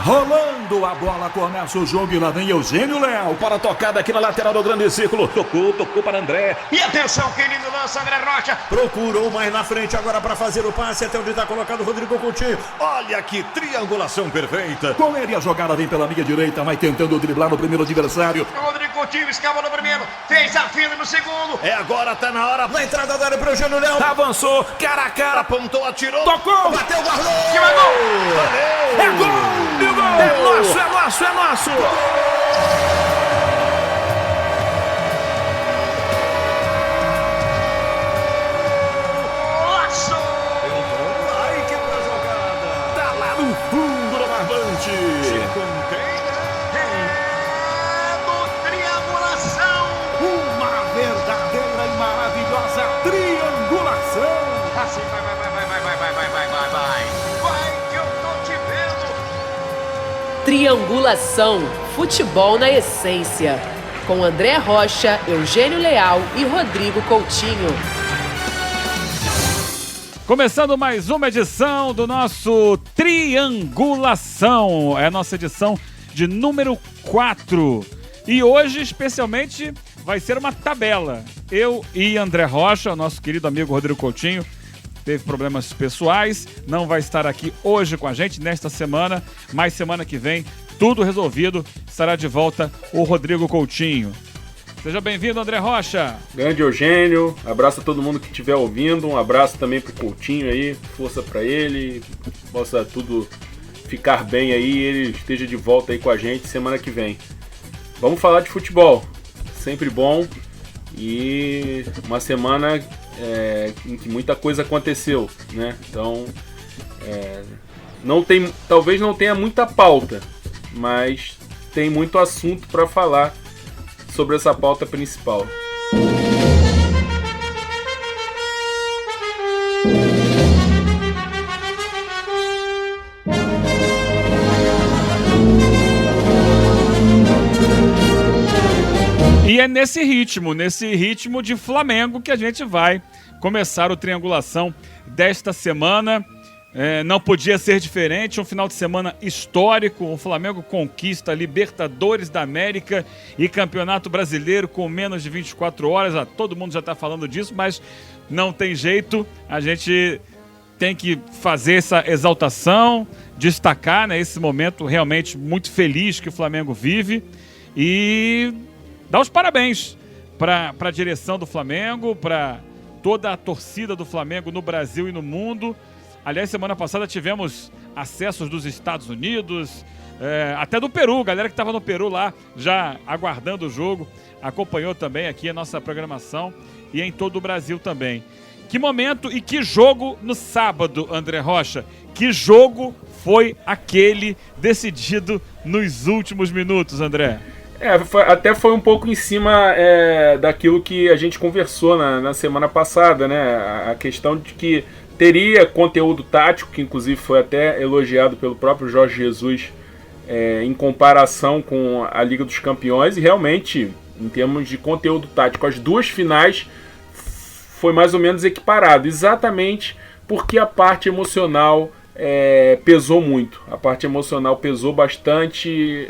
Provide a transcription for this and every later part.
Rolando a bola, começa o jogo e lá vem Eugênio Leal para a tocada aqui na lateral do grande círculo. Tocou para André. E atenção, que lindo lança, André Rocha. Procurou mais na frente agora para fazer o passe até onde está colocado o Rodrigo Coutinho. Olha que triangulação perfeita. Com ele a jogada vem pela minha direita, vai tentando driblar no primeiro adversário. O Rodrigo Coutinho escava no primeiro, fez a fila no segundo. É agora, tá na hora. Na entrada da área para o Eugênio Leal. Avançou, cara a cara, apontou, atirou. Tocou, bateu, guardou. Que gol! Valeu. É gol! É nosso, é nosso, é nosso! Nossa! Entrou um like pra jogada. Tá lá no fundo do barbante. Se contém. É do triangulação. Uma verdadeira e maravilhosa triangulação. Assim, vai. Vai que eu tô te vendo. Triangulação, futebol na essência, com André Rocha, Eugênio Leal e Rodrigo Coutinho. Começando mais uma edição do nosso Triangulação, é a nossa edição de número 4. E hoje, especialmente, vai ser uma tabela. Eu e André Rocha, o nosso querido amigo Rodrigo Coutinho, teve problemas pessoais, não vai estar aqui hoje com a gente nesta semana, mas semana que vem, tudo resolvido, estará de volta o Rodrigo Coutinho. Seja bem-vindo, André Rocha. Grande Eugênio, abraço a todo mundo que estiver ouvindo, um abraço também pro Coutinho aí, força pra ele, possa tudo ficar bem aí, ele esteja de volta aí com a gente semana que vem. Vamos falar de futebol, sempre bom, e uma semana em que muita coisa aconteceu, né? Então, talvez não tenha muita pauta, mas tem muito assunto para falar sobre essa pauta principal. E é nesse ritmo de Flamengo que a gente vai começar o Triangulação desta semana. Não podia ser diferente, um final de semana histórico. O Flamengo conquista Libertadores da América e Campeonato Brasileiro com menos de 24 horas. Todo mundo já está falando disso, mas não tem jeito. A gente tem que fazer essa exaltação, destacar, né, esse momento realmente muito feliz que o Flamengo vive e dar os parabéns para a direção do Flamengo, para toda a torcida do Flamengo no Brasil e no mundo. Aliás, semana passada tivemos acessos dos Estados Unidos, até do Peru, galera que estava no Peru lá, já aguardando o jogo, acompanhou também aqui a nossa programação e em todo o Brasil também. Que momento e que jogo no sábado, André Rocha. Que jogo foi aquele decidido nos últimos minutos, André? Até foi um pouco em cima daquilo que a gente conversou na semana passada, né? A questão de que teria conteúdo tático, que inclusive foi até elogiado pelo próprio Jorge Jesus em comparação com a Liga dos Campeões, e realmente, em termos de conteúdo tático, as duas finais foi mais ou menos equiparado, exatamente porque a parte emocional pesou muito. A parte emocional pesou bastante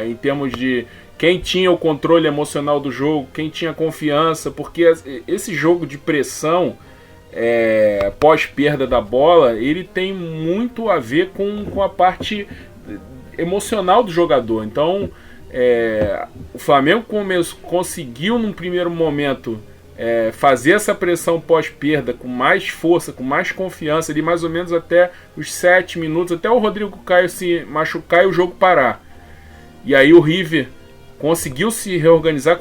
em termos de quem tinha o controle emocional do jogo, quem tinha confiança, porque esse jogo de pressão pós-perda da bola, ele tem muito a ver com a parte emocional do jogador. Então, o Flamengo conseguiu num primeiro momento fazer essa pressão pós-perda com mais força, com mais confiança, ali mais ou menos até os 7 minutos, até o Rodrigo Caio se machucar e o jogo parar. E aí o River conseguiu se reorganizar,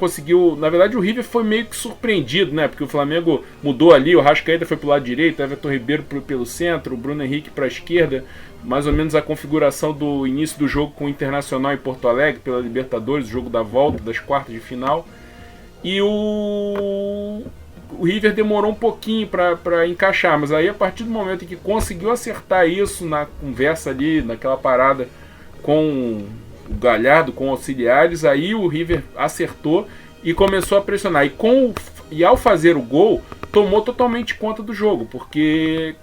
na verdade o River foi meio que surpreendido, né? Porque o Flamengo mudou ali, o Rascaeta foi pro lado direito, o Everton Ribeiro pelo centro, o Bruno Henrique para a esquerda, mais ou menos a configuração do início do jogo com o Internacional em Porto Alegre, pela Libertadores, o jogo da volta, das quartas de final. E o River demorou um pouquinho para encaixar, mas aí a partir do momento em que conseguiu acertar isso na conversa ali, naquela parada com o Galhardo, com auxiliares, aí o River acertou e começou a pressionar. E ao fazer o gol, tomou totalmente conta do jogo, porque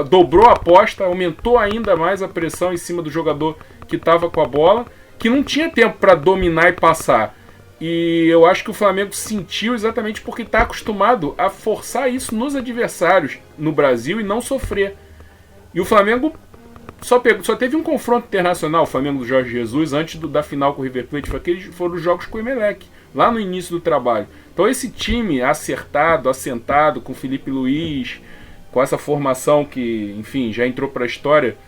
dobrou a aposta, aumentou ainda mais a pressão em cima do jogador que estava com a bola, que não tinha tempo para dominar e passar. E eu acho que o Flamengo sentiu exatamente porque está acostumado a forçar isso nos adversários no Brasil e não sofrer. E o Flamengo só teve um confronto internacional, o Flamengo do Jorge Jesus, antes da final com o River Plate. Foram os jogos com o Emelec, lá no início do trabalho. Então esse time acertado, assentado, com o Felipe Luiz, com essa formação que, enfim, já entrou para a história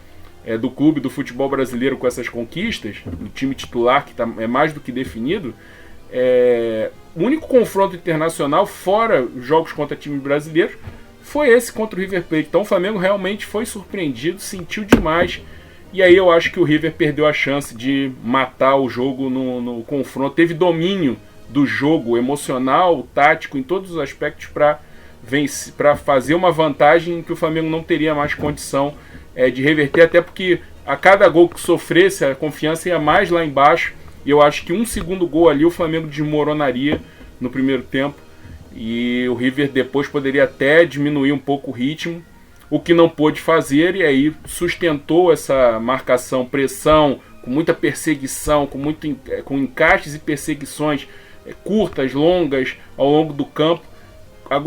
do clube, do futebol brasileiro, com essas conquistas, o time titular que é mais do que definido, o único confronto internacional, fora os jogos contra time brasileiro, foi esse contra o River Plate. Então o Flamengo realmente foi surpreendido, sentiu demais, e aí eu acho que o River perdeu a chance de matar o jogo no confronto. Teve domínio do jogo emocional, tático, em todos os aspectos para fazer uma vantagem que o Flamengo não teria mais condição de reverter, até porque a cada gol que sofresse a confiança ia mais lá embaixo, e eu acho que um segundo gol ali o Flamengo desmoronaria no primeiro tempo, e o River depois poderia até diminuir um pouco o ritmo, o que não pôde fazer, e aí sustentou essa marcação, pressão, com muita perseguição, com encaixes e perseguições curtas, longas, ao longo do campo,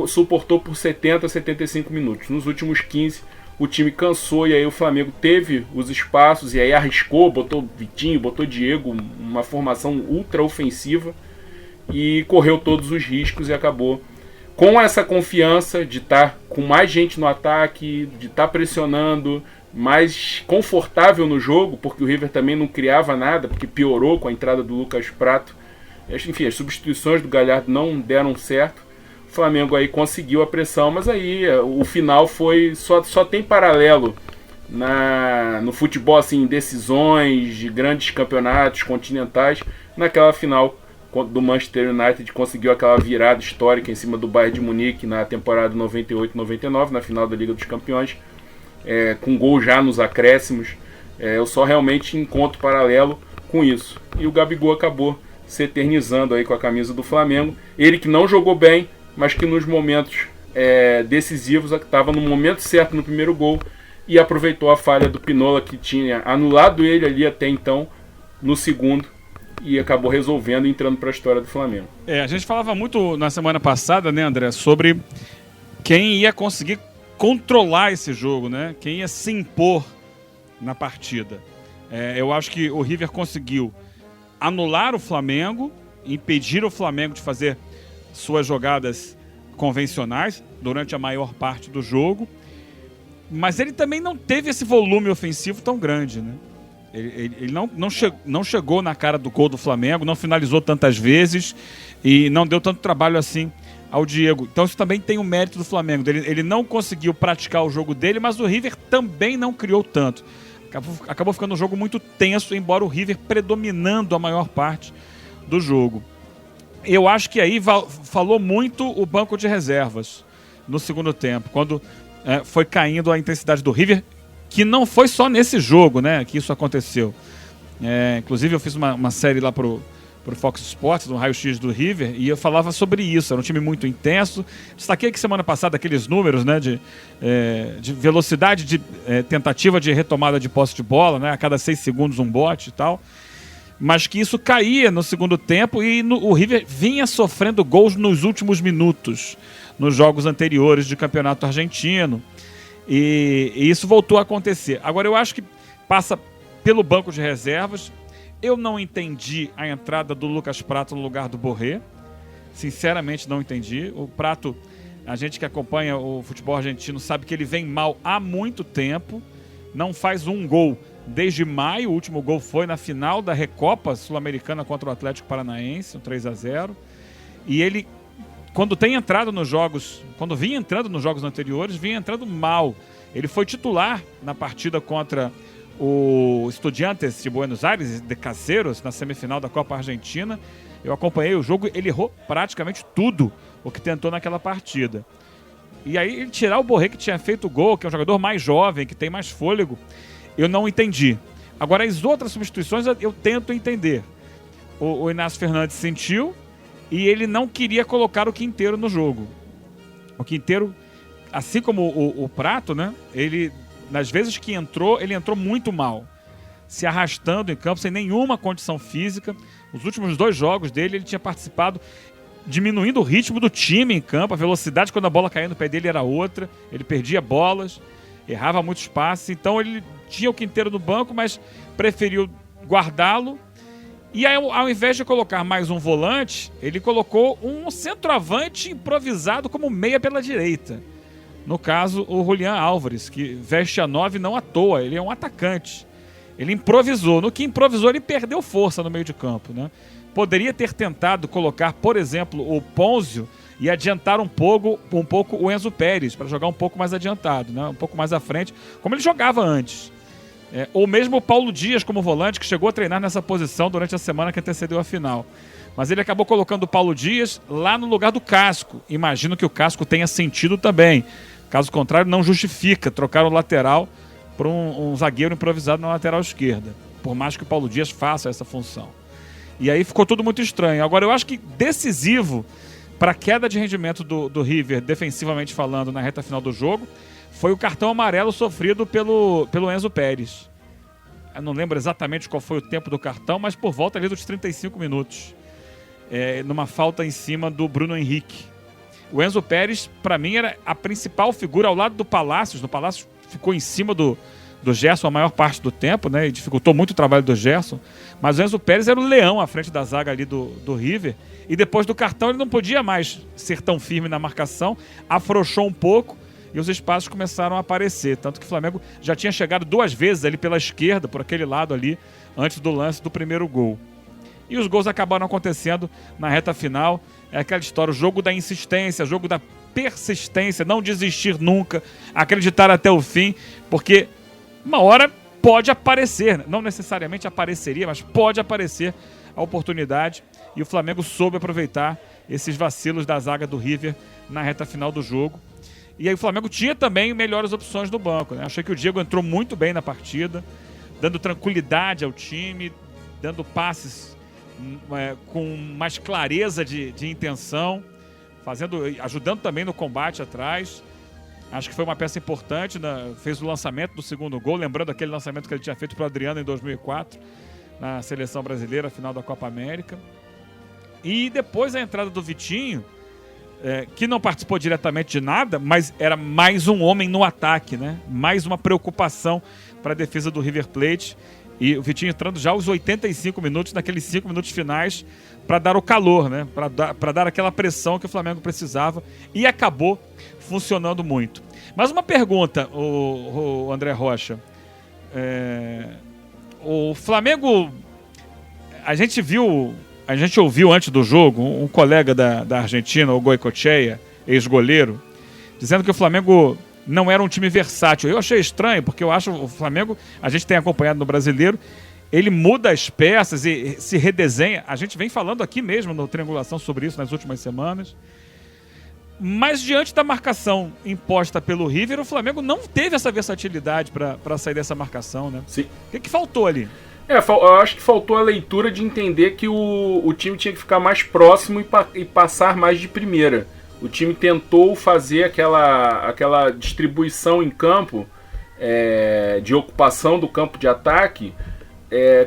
suportou por 70 a 75 minutos. Nos últimos 15, o time cansou, e aí o Flamengo teve os espaços, e aí arriscou, botou Vitinho, botou Diego, uma formação ultra ofensiva, e correu todos os riscos e acabou com essa confiança de estar com mais gente no ataque, de estar pressionando, mais confortável no jogo, porque o River também não criava nada, porque piorou com a entrada do Lucas Prato. Enfim, as substituições do Galhardo não deram certo. O Flamengo aí conseguiu a pressão, mas aí o final foi só tem paralelo no futebol, assim, em decisões de grandes campeonatos continentais, naquela final do Manchester United, conseguiu aquela virada histórica em cima do Bayern de Munique na temporada 98-99, na final da Liga dos Campeões, com gol já nos acréscimos. Eu só realmente encontro paralelo com isso. E o Gabigol acabou se eternizando aí com a camisa do Flamengo. Ele que não jogou bem, mas que nos momentos decisivos estava no momento certo no primeiro gol e aproveitou a falha do Pinola, que tinha anulado ele ali até então no segundo, e acabou resolvendo e entrando para a história do Flamengo. A gente falava muito na semana passada, né, André, sobre quem ia conseguir controlar esse jogo, né? Quem ia se impor na partida. Eu acho que o River conseguiu anular o Flamengo, impedir o Flamengo de fazer suas jogadas convencionais durante a maior parte do jogo, mas ele também não teve esse volume ofensivo tão grande, né? Ele não chegou na cara do gol do Flamengo, não finalizou tantas vezes e não deu tanto trabalho assim ao Diego. Então isso também tem o mérito do Flamengo. Ele não conseguiu praticar o jogo dele, mas o River também não criou tanto. Acabou ficando um jogo muito tenso, embora o River predominando a maior parte do jogo. Eu acho que aí falou muito o banco de reservas no segundo tempo, quando foi caindo a intensidade do River, que não foi só nesse jogo, né, que isso aconteceu. Inclusive eu fiz uma série lá pro Fox Sports, no raio-x do River, e eu falava sobre isso. Era um time muito intenso. Destaquei aqui semana passada aqueles números, né, de velocidade de tentativa de retomada de posse de bola, né, a cada 6 segundos um bote e tal. Mas que isso caía no segundo tempo, e o River vinha sofrendo gols nos últimos minutos, nos jogos anteriores de campeonato argentino. E isso voltou a acontecer. Agora eu acho que passa pelo banco de reservas. Eu não entendi a entrada do Lucas Prato no lugar do Borré. Sinceramente não entendi. O Prato, a gente que acompanha o futebol argentino sabe que ele vem mal há muito tempo. Não faz um gol desde maio. O último gol foi na final da Recopa Sul-Americana contra o Atlético Paranaense, um 3-0. E ele, quando tem entrado nos jogos, quando vinha entrando nos jogos anteriores, vinha entrando mal. Ele foi titular na partida contra o Estudiantes de Buenos Aires, de Caseros, na semifinal da Copa Argentina. Eu acompanhei o jogo, ele errou praticamente tudo o que tentou naquela partida. E aí ele tirar o Borré, que tinha feito o gol, que é um jogador mais jovem, que tem mais fôlego, eu não entendi. Agora as outras substituições eu tento entender. O Inácio Fernandes sentiu e ele não queria colocar o Quinteiro no jogo. O Quinteiro assim como o Prato, né? Ele, nas vezes que entrou, ele entrou muito mal. Se arrastando em campo, sem nenhuma condição física. Os últimos 2 jogos dele, ele tinha participado diminuindo o ritmo do time em campo. A velocidade, quando a bola caía no pé dele, era outra. Ele perdia bolas, errava muitos passes. Então ele tinha o Quinteiro no banco, mas preferiu guardá-lo. E aí, ao invés de colocar mais um volante, ele colocou um centroavante improvisado como meia pela direita. No caso, o Julián Álvares, que veste a 9 não à toa, ele é um atacante. Ele improvisou. No que improvisou, ele perdeu força no meio de campo, né? Poderia ter tentado colocar, por exemplo, o Ponzio e adiantar um pouco o Enzo Pérez, para jogar um pouco mais adiantado, né? Um pouco mais à frente, como ele jogava antes. Ou mesmo o Paulo Dias como volante, que chegou a treinar nessa posição durante a semana que antecedeu a final. Mas ele acabou colocando o Paulo Dias lá no lugar do Casco. Imagino que o Casco tenha sentido também. Caso contrário, não justifica trocar o lateral por um zagueiro improvisado na lateral esquerda. Por mais que o Paulo Dias faça essa função. E aí ficou tudo muito estranho. Agora, eu acho que decisivo para a queda de rendimento do River, defensivamente falando, na reta final do jogo, foi o cartão amarelo sofrido pelo Enzo Pérez. Eu não lembro exatamente qual foi o tempo do cartão, mas por volta ali dos 35 minutos. Numa falta em cima do Bruno Henrique. O Enzo Pérez, para mim, era a principal figura ao lado do Palácios. O Palácios ficou em cima do Gerson a maior parte do tempo, né? E dificultou muito o trabalho do Gerson. Mas o Enzo Pérez era o leão à frente da zaga ali do River. E depois do cartão ele não podia mais ser tão firme na marcação. Afrouxou um pouco. E os espaços começaram a aparecer. Tanto que o Flamengo já tinha chegado 2 vezes ali pela esquerda, por aquele lado ali, antes do lance do primeiro gol. E os gols acabaram acontecendo na reta final. É aquela história, o jogo da insistência, o jogo da persistência, não desistir nunca, acreditar até o fim, porque uma hora pode aparecer, não necessariamente apareceria, mas pode aparecer a oportunidade. E o Flamengo soube aproveitar esses vacilos da zaga do River na reta final do jogo. E aí o Flamengo tinha também melhores opções do banco, né? Achei que o Diego entrou muito bem na partida, dando tranquilidade ao time, dando passes com mais clareza de intenção, ajudando também no combate atrás. Acho que foi uma peça importante, né? Fez o lançamento do segundo gol, lembrando aquele lançamento que ele tinha feito para o Adriano em 2004, na Seleção Brasileira, final da Copa América. E depois a entrada do Vitinho, que não participou diretamente de nada, mas era mais um homem no ataque, né? Mais uma preocupação para a defesa do River Plate. E o Vitinho entrando já aos 85 minutos, naqueles 5 minutos finais, para dar o calor, né? Para dar aquela pressão que o Flamengo precisava. E acabou funcionando muito. Mas uma pergunta, o André Rocha. O Flamengo... A gente ouviu antes do jogo um colega da Argentina, o Goicoechea, ex-goleiro, dizendo que o Flamengo não era um time versátil. Eu achei estranho, porque eu acho o Flamengo, a gente tem acompanhado no Brasileiro, ele muda as peças e se redesenha. A gente vem falando aqui mesmo no Triangulação sobre isso nas últimas semanas. Mas diante da marcação imposta pelo River, o Flamengo não teve essa versatilidade para sair dessa marcação, né? Sim. O que faltou ali? Eu acho que faltou a leitura de entender que o time tinha que ficar mais próximo e passar mais de primeira. O time tentou fazer aquela distribuição em campo, de ocupação do campo de ataque,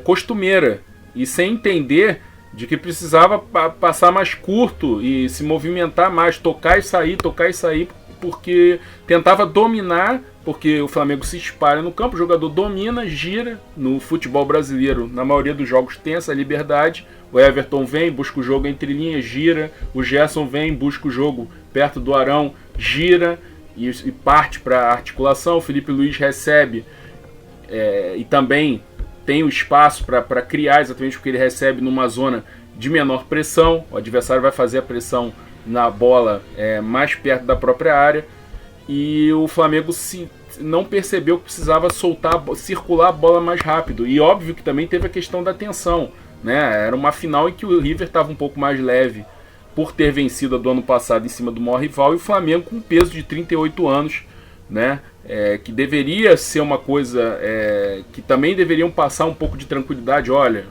costumeira, e sem entender de que precisava passar mais curto e se movimentar mais, tocar e sair, porque tentava dominar, porque o Flamengo se espalha no campo, o jogador domina, gira. No futebol brasileiro, na maioria dos jogos tem essa liberdade. O Everton vem, busca o jogo entre linhas, gira. O Gerson vem, busca o jogo perto do Arão, gira e parte para a articulação. O Felipe Luiz recebe e também tem o espaço para criar, exatamente porque ele recebe numa zona de menor pressão. O adversário vai fazer a pressão na bola mais perto da própria área. E o Flamengo não percebeu que precisava circular a bola mais rápido. E óbvio que também teve a questão da tensão, né? Era uma final em que o River estava um pouco mais leve por ter vencido a do ano passado em cima do maior rival, e o Flamengo com peso de 38 anos, né? Que deveria ser uma coisa que também deveriam passar um pouco de tranquilidade. Olha,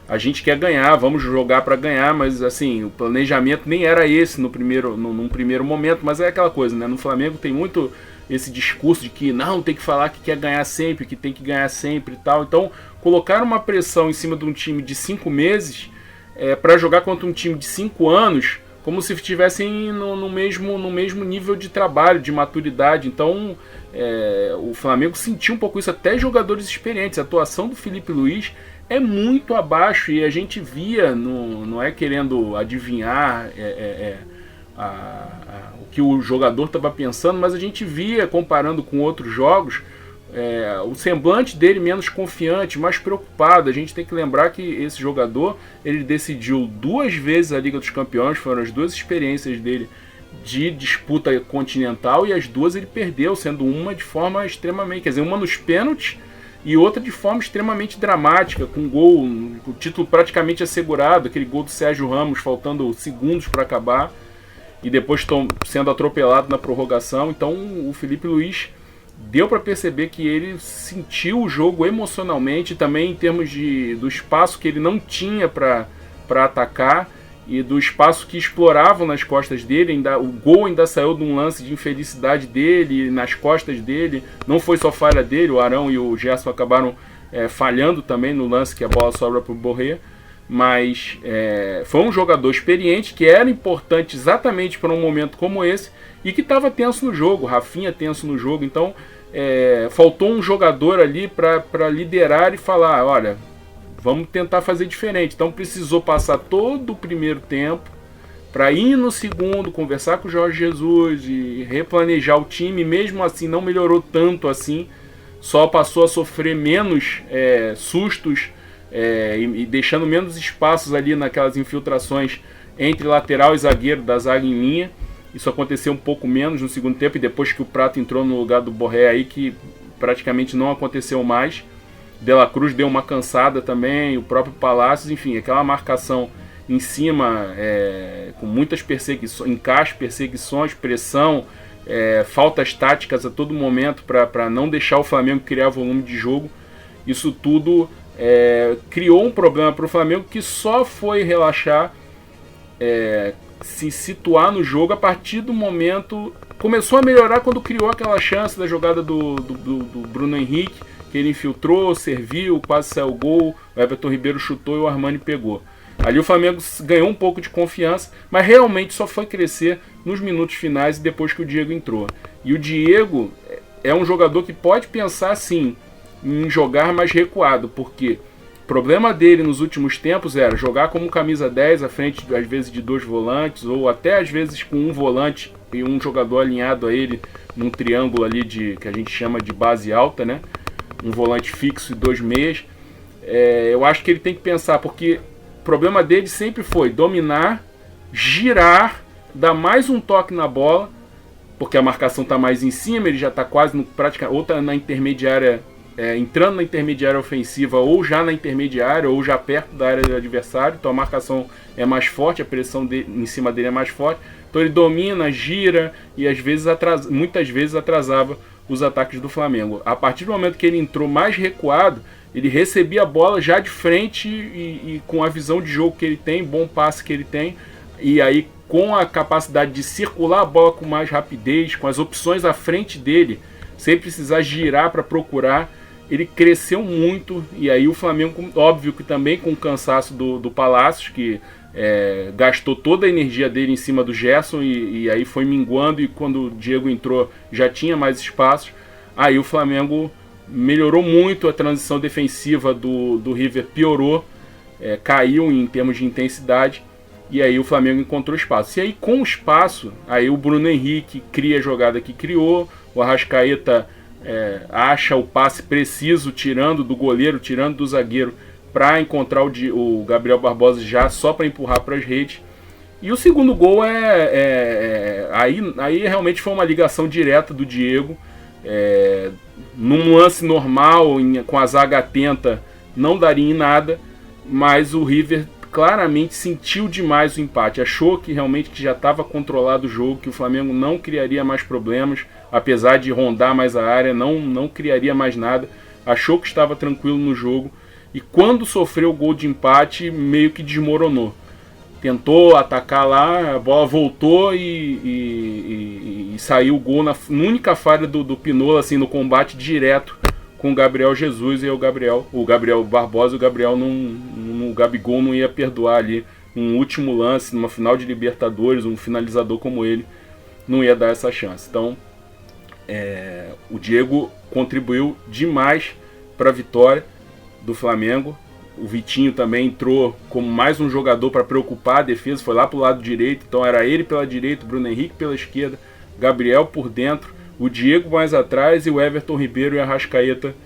a gente quer ganhar, vamos jogar para ganhar, mas assim, o planejamento nem era esse num primeiro momento, mas é aquela coisa, né? No Flamengo tem muito esse discurso de que não, tem que falar que quer ganhar sempre, que tem que ganhar sempre e tal. Então, colocar uma pressão em cima de um time de 5 meses para jogar contra um time de 5 anos, como se estivessem no mesmo nível de trabalho, de maturidade. Então, o Flamengo sentiu um pouco isso, até jogadores experientes. A atuação do Felipe Luiz é muito abaixo e a gente via, não é querendo adivinhar o que o jogador estava pensando, mas a gente via, comparando com outros jogos, o semblante dele menos confiante, mais preocupado. A gente tem que lembrar que esse jogador, ele decidiu 2 vezes a Liga dos Campeões, foram as 2 experiências dele de disputa continental, e as 2 ele perdeu, sendo uma de forma extremamente, quer dizer, uma nos pênaltis e outra de forma extremamente dramática, com gol, o título praticamente assegurado, aquele gol do Sérgio Ramos faltando segundos para acabar, e depois sendo atropelado na prorrogação. Então o Felipe Luiz deu para perceber que ele sentiu o jogo emocionalmente, também em termos do espaço que ele não tinha para atacar, e do espaço que exploravam nas costas dele. O gol ainda saiu de um lance de infelicidade dele, nas costas dele. Não foi só falha dele, o Arão e o Gerson acabaram falhando também no lance que a bola sobra para o Borré. Mas foi um jogador experiente, que era importante exatamente para um momento como esse, e que estava tenso no jogo, Rafinha tenso no jogo. Então faltou um jogador ali para liderar e falar, olha, vamos tentar fazer diferente. Então precisou passar todo o primeiro tempo para ir no segundo, conversar com o Jorge Jesus e replanejar o time. Mesmo assim não melhorou tanto assim, só passou a sofrer menos sustos, e deixando menos espaços ali naquelas infiltrações entre lateral e zagueiro da zaga em linha. Isso aconteceu um pouco menos no segundo tempo, e depois que o Prato entrou no lugar do Borré, aí que praticamente não aconteceu mais. De La Cruz deu uma cansada também, o próprio Palácios, enfim, aquela marcação em cima, com muitas perseguições, encaixe, perseguições, pressão, faltas táticas a todo momento para não deixar o Flamengo criar volume de jogo. Isso tudo criou um problema para o Flamengo, que só foi relaxar, se situar no jogo a partir do momento... Começou a melhorar quando criou aquela chance da jogada do Bruno Henrique, que ele infiltrou, serviu, quase saiu o gol, o Everton Ribeiro chutou e o Armani pegou. Ali o Flamengo ganhou um pouco de confiança, mas realmente só foi crescer nos minutos finais e depois que o Diego entrou. E o Diego é um jogador que pode pensar sim em jogar mais recuado, porque o problema dele nos últimos tempos era jogar como camisa 10 à frente, às vezes, de 2 volantes, ou até às vezes com um volante e um jogador alinhado a ele num triângulo ali que a gente chama de base alta, né? Um volante fixo e 2 meias. Eu acho que ele tem que pensar, porque o problema dele sempre foi dominar, girar, dar mais um toque na bola, porque a marcação está mais em cima, ele já está quase no ou está na intermediária, entrando na intermediária ofensiva, ou já na intermediária, ou já perto da área do adversário. Então a marcação é mais forte, a pressão em cima dele é mais forte. Então ele domina, gira e às vezes muitas vezes atrasava os ataques do Flamengo. A partir do momento que ele entrou mais recuado, ele recebia a bola já de frente e com a visão de jogo que ele tem, bom passe que ele tem, e aí com a capacidade de circular a bola com mais rapidez, com as opções à frente dele, sem precisar girar para procurar, ele cresceu muito. E aí o Flamengo, óbvio que também com o cansaço do Palácios, que gastou toda a energia dele em cima do Gerson, e aí foi minguando, e quando o Diego entrou já tinha mais espaços. Aí o Flamengo melhorou muito, a transição defensiva do River piorou, caiu em termos de intensidade, e aí o Flamengo encontrou espaço. E aí com o espaço, aí o Bruno Henrique cria a jogada que criou, o Arrascaeta acha o passe preciso, tirando do goleiro, tirando do zagueiro, para encontrar o Gabriel Barbosa já só para empurrar para as redes. E o segundo gol aí realmente foi uma ligação direta do Diego. Num lance normal, com a zaga atenta, não daria em nada, mas o River claramente sentiu demais o empate, achou que realmente que já estava controlado o jogo, que o Flamengo não criaria mais problemas, apesar de rondar mais a área, não criaria mais nada, achou que estava tranquilo no jogo. e quando sofreu o gol de empate, meio que desmoronou. Tentou atacar lá, a bola voltou e saiu o gol na única falha do Pinola, assim, no combate direto com o Gabriel Jesus, e o Gabriel Barbosa, o Gabigol não ia perdoar ali um último lance, numa final de Libertadores, um finalizador como ele, não ia dar essa chance. Então, o Diego contribuiu demais para a vitória do Flamengo. O Vitinho também entrou como mais um jogador para preocupar a defesa, foi lá para o lado direito, então era ele pela direita, Bruno Henrique pela esquerda, Gabriel por dentro, o Diego mais atrás e o Everton Ribeiro e a Arrascaeta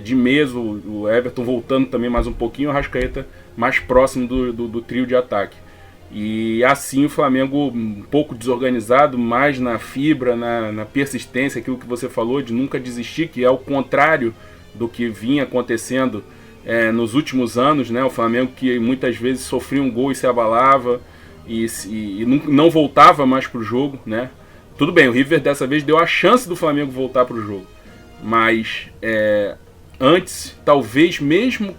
de mesa, o Everton voltando também mais um pouquinho, o Arrascaeta mais próximo do trio de ataque. E assim o Flamengo um pouco desorganizado, mais na fibra, na persistência, aquilo que você falou de nunca desistir, que é o contrário do que vinha acontecendo nos últimos anos, né? O Flamengo que muitas vezes sofria um gol e se abalava e não voltava mais para o jogo, né? Tudo bem, o River dessa vez deu a chance do Flamengo voltar para o jogo, mas antes, talvez mesmo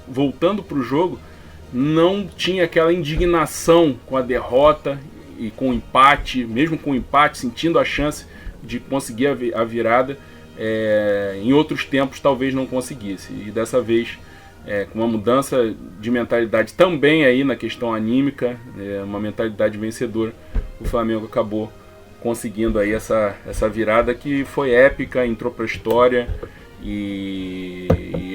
voltando para o jogo, não tinha aquela indignação com a derrota e com o empate, mesmo com o empate, sentindo a chance de conseguir a virada. Em outros tempos talvez não conseguisse, e dessa vez com uma mudança de mentalidade também aí na questão anímica, uma mentalidade vencedora, o Flamengo acabou conseguindo aí essa virada que foi épica, entrou para a história, e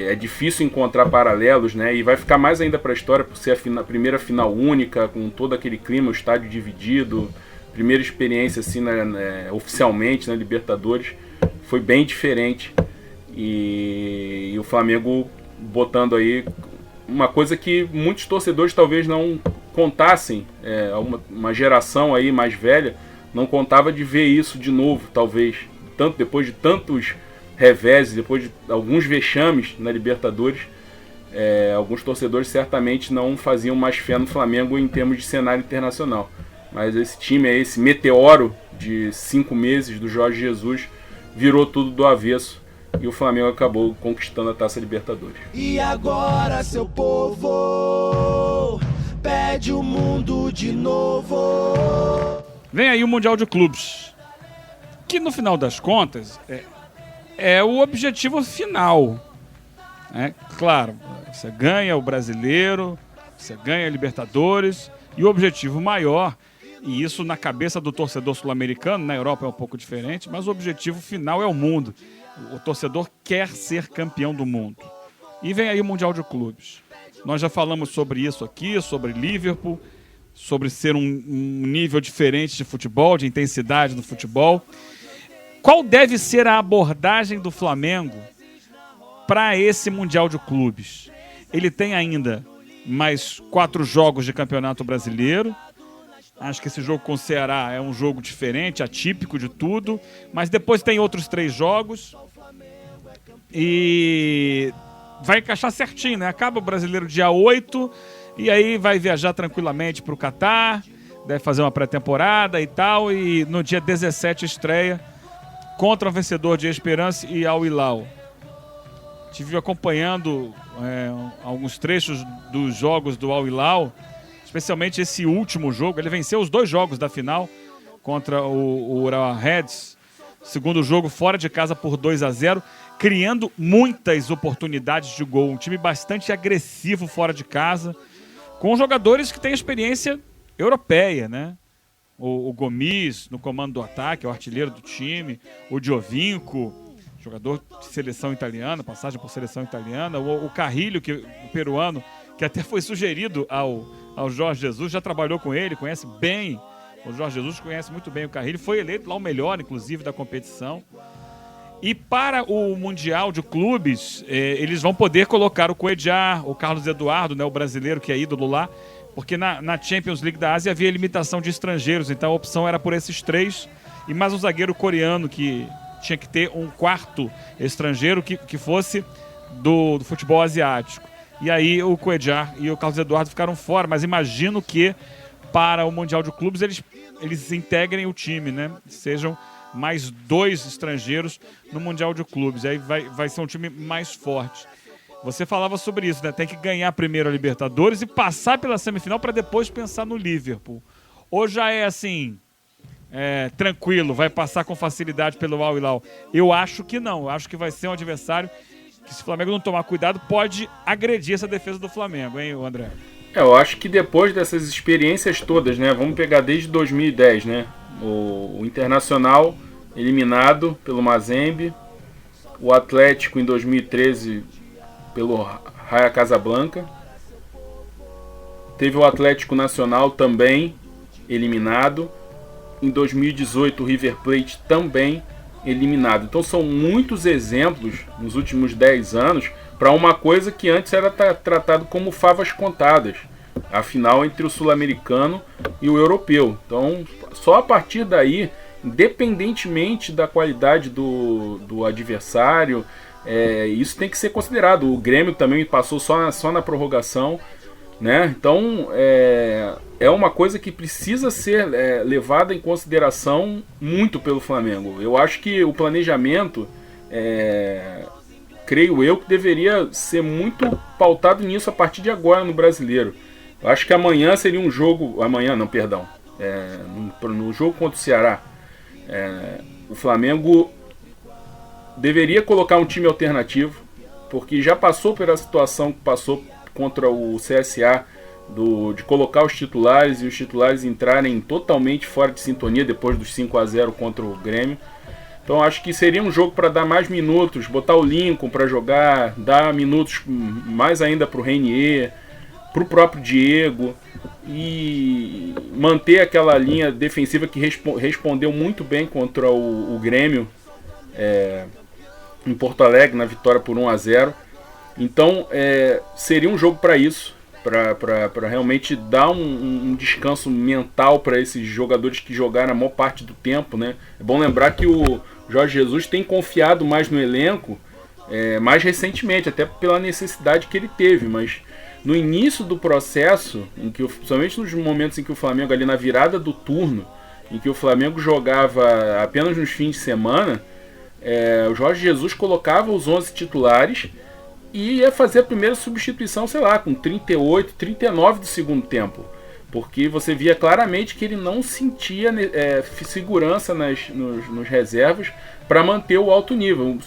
é difícil encontrar paralelos, né? E vai ficar mais ainda para a história por ser a primeira final única, com todo aquele clima, o estádio dividido, primeira experiência assim, oficialmente na Libertadores, foi bem diferente, e o Flamengo botando aí uma coisa que muitos torcedores talvez não contassem, uma geração aí mais velha não contava de ver isso de novo, talvez, tanto depois de tantos reveses, depois de alguns vexames na Libertadores, alguns torcedores certamente não faziam mais fé no Flamengo em termos de cenário internacional. Mas esse time, esse meteoro de 5 meses do Jorge Jesus, virou tudo do avesso e o Flamengo acabou conquistando a Taça Libertadores. E agora, seu povo, pede o mundo de novo. Vem aí o Mundial de Clubes, que no final das contas é o objetivo final. Claro, você ganha o Brasileiro, você ganha a Libertadores, e o objetivo maior, e isso na cabeça do torcedor sul-americano, na Europa é um pouco diferente, mas o objetivo final é o mundo. O torcedor quer ser campeão do mundo. E vem aí o Mundial de Clubes. Nós já falamos sobre isso aqui, sobre Liverpool, sobre ser um nível diferente de futebol, de intensidade no futebol. Qual deve ser a abordagem do Flamengo para esse Mundial de Clubes? Ele tem ainda mais 4 jogos de Campeonato Brasileiro. Acho que esse jogo com o Ceará é um jogo diferente, atípico de tudo. Mas depois tem outros 3 jogos. E vai encaixar certinho, né? Acaba o Brasileiro dia 8. E aí vai viajar tranquilamente para o Catar. Deve fazer uma pré-temporada e tal. E no dia 17 estreia contra o vencedor de Esperance e Al Hilal. Estive acompanhando alguns trechos dos jogos do Al Hilal, especialmente esse último jogo. Ele venceu os 2 jogos da final contra o Urawa Reds. Segundo jogo fora de casa por 2-0, criando muitas oportunidades de gol. Um time bastante agressivo fora de casa, com jogadores que têm experiência europeia, né? O Gomes no comando do ataque, o artilheiro do time, o Giovinco, jogador de seleção italiana, passagem por seleção italiana, o Carrilho, o peruano, que até foi sugerido ao Jorge Jesus, já trabalhou com ele, conhece bem, o Jorge Jesus conhece muito bem o Carrilho, foi eleito lá o melhor, inclusive, da competição. E para o Mundial de Clubes, eles vão poder colocar o Cuéllar, o Carlos Eduardo, né, o brasileiro que é ídolo lá, porque na Champions League da Ásia havia limitação de estrangeiros, então a opção era por esses 3, e mais um zagueiro coreano que tinha que ter um 4º estrangeiro que fosse do futebol asiático. E aí o Cuéllar e o Carlos Eduardo ficaram fora, mas imagino que para o Mundial de Clubes eles integrem o time, né? Sejam mais 2 estrangeiros no Mundial de Clubes. Aí vai ser um time mais forte. você falava sobre isso, né? Tem que ganhar primeiro a Libertadores e passar pela semifinal para depois pensar no Liverpool. Ou já é assim, tranquilo, vai passar com facilidade pelo Al Hilal? Eu acho que não. Eu acho que vai ser um adversário que, se o Flamengo não tomar cuidado, pode agredir essa defesa do Flamengo, hein, André? Eu acho que depois dessas experiências todas, né? Vamos pegar desde 2010, né? O Internacional eliminado pelo Mazembe, o Atlético em 2013 pelo Raja Casablanca, teve o Atlético Nacional também eliminado, em 2018 o River Plate também eliminado. Então são muitos exemplos nos últimos 10 anos para uma coisa que antes era tratado como favas contadas, a final entre o sul-americano e o europeu. Então só a partir daí, independentemente da qualidade do adversário, isso tem que ser considerado. O Grêmio também passou só na prorrogação, né? Então é uma coisa que precisa ser levada em consideração muito pelo Flamengo. Eu acho que o planejamento, creio eu, que deveria ser muito pautado nisso a partir de agora no Brasileiro. Eu acho que amanhã seria um jogo... Amanhã não, perdão. No jogo contra o Ceará, o Flamengo deveria colocar um time alternativo, porque já passou pela situação que passou contra o CSA, de colocar os titulares e os titulares entrarem totalmente fora de sintonia depois dos 5-0 contra o Grêmio. Então acho que seria um jogo para dar mais minutos, botar o Lincoln para jogar, dar minutos mais ainda para o Reinier, para o próprio Diego, e manter aquela linha defensiva que respondeu muito bem contra o Grêmio em Porto Alegre, na vitória por 1-0. Então seria um jogo para isso, para realmente dar um descanso mental para esses jogadores que jogaram a maior parte do tempo, né? É bom lembrar que o Jorge Jesus tem confiado mais no elenco mais recentemente, até pela necessidade que ele teve, mas no início do processo, somente nos momentos em que o Flamengo, ali na virada do turno, em que o Flamengo jogava apenas nos fins de semana, o Jorge Jesus colocava os 11 titulares e ia fazer a primeira substituição, sei lá, com 38, 39 do segundo tempo. Porque você via claramente que ele não sentia segurança nos reservas para manter o alto nível.